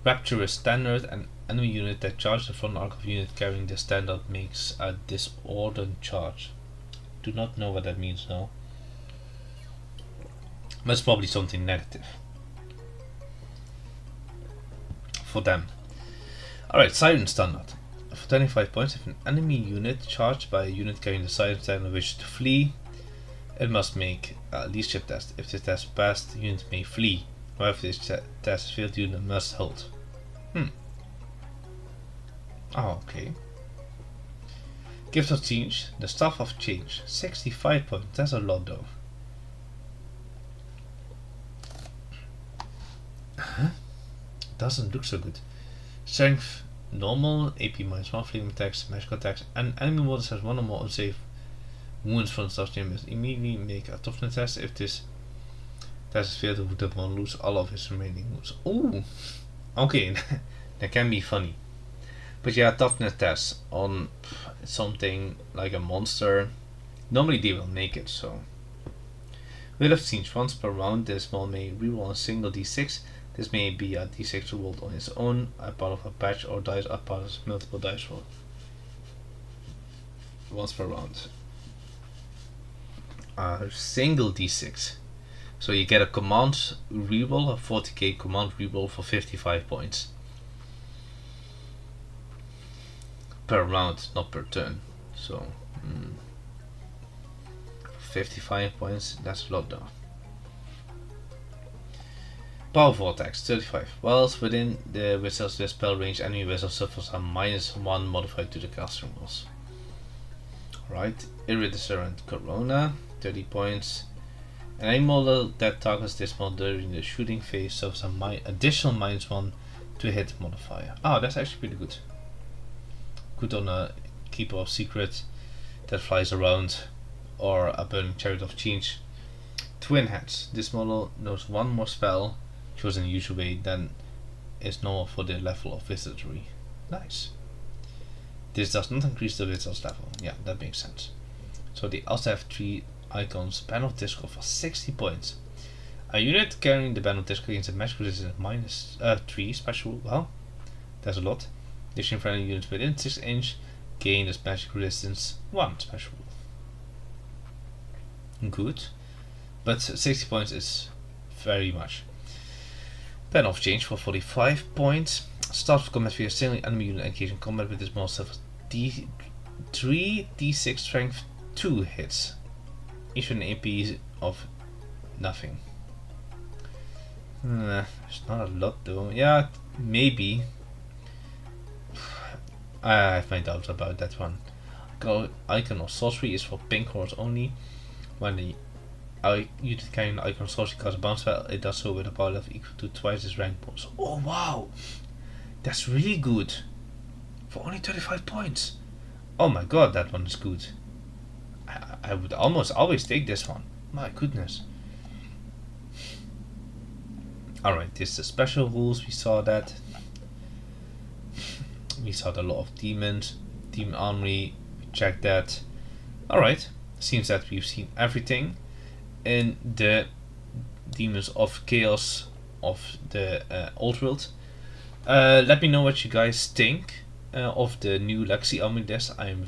Rapturous Standard. An enemy unit that charges the front arc of a unit carrying the standard makes a disordered charge. Do not know what that means now. That's probably something negative for them. Alright, Siren Standard. For 25 points, if an enemy unit charged by a unit carrying the Siren Standard wishes to flee, it must make a leadership test. If this test passed, the unit may flee. However, if this test failed, the unit must hold. Oh, okay. Gift of Change. The Staff of Change. 65 points. That's a lot though. Doesn't look so good. Strength normal, AP -1, flaming attacks, magical attacks, and enemy models has 1 or more unsafe wounds from the staff chain must immediately make a toughness test. If this test is failed, would the one lose all of his remaining wounds. Ooh, okay, that can be funny. But yeah, toughness tests on something like a monster, normally they will make it, so Wheel of Change. Once per round, this model may reroll a single d6. This may be a d6 rolled on its own, a part of a patch, or dice a part of multiple dice roll. Once per round. A single d6. So you get a command reroll, a 40k command reroll for 55 points. Per round, not per turn. So 55 points, that's a lot though. Power Vortex, 35. Whilst within the wizard's spell range, enemy wizard suffers a -1 modified to the casting rolls. Right, Iridescent Corona, 30 points. And any model that targets this model during the shooting phase suffers an additional -1 to hit modifier. Oh, that's actually pretty good. Good on a Keeper of Secret that flies around, or a Burning Chariot of Change. Twin Heads. This model knows one more spell chosen in the usual way than is normal for the level of wizardry. Nice. This does not increase the wizard's level. Yeah, that makes sense. So they also have 3 icons. Band of Discord for 60 points. A unit carrying the Band of Discord against a magic resistance -3 special. Well, that's a lot. Addition friendly units within 6 inch gain this magic resistance 1 special. Good. But 60 points is very much. Pen of Change for 45 points. Start of combat via single enemy unit engaged in combat with this model suffers 3 d6 strength 2 hits. Each with an AP of nothing. It's not a lot though. Yeah, maybe. I have my doubts about that one. Icon of Sorcery is for pink hordes only. When the unit carrying the icon of Sorcery casts a bounce spell, it does so with a power level equal to twice its rank bonus. Oh wow! That's really good! For only 35 points! Oh my god, that one is good. I would almost always take this one. My goodness. Alright, this is the special rules, we saw that. We saw the Law of Demons, Demon Armory, we checked that. Alright, seems that we've seen everything in the Demons of Chaos of the Old World. Let me know what you guys think of the new Legacy Army list. I'm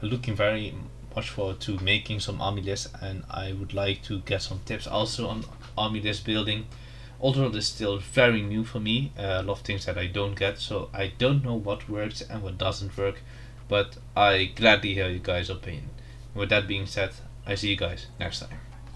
looking very much forward to making some army lists, and I would like to get some tips also on army list building. Old World is still very new for me, a lot of things that I don't get, so I don't know what works and what doesn't work, but I gladly hear you guys' opinion. With that being said, I see you guys next time.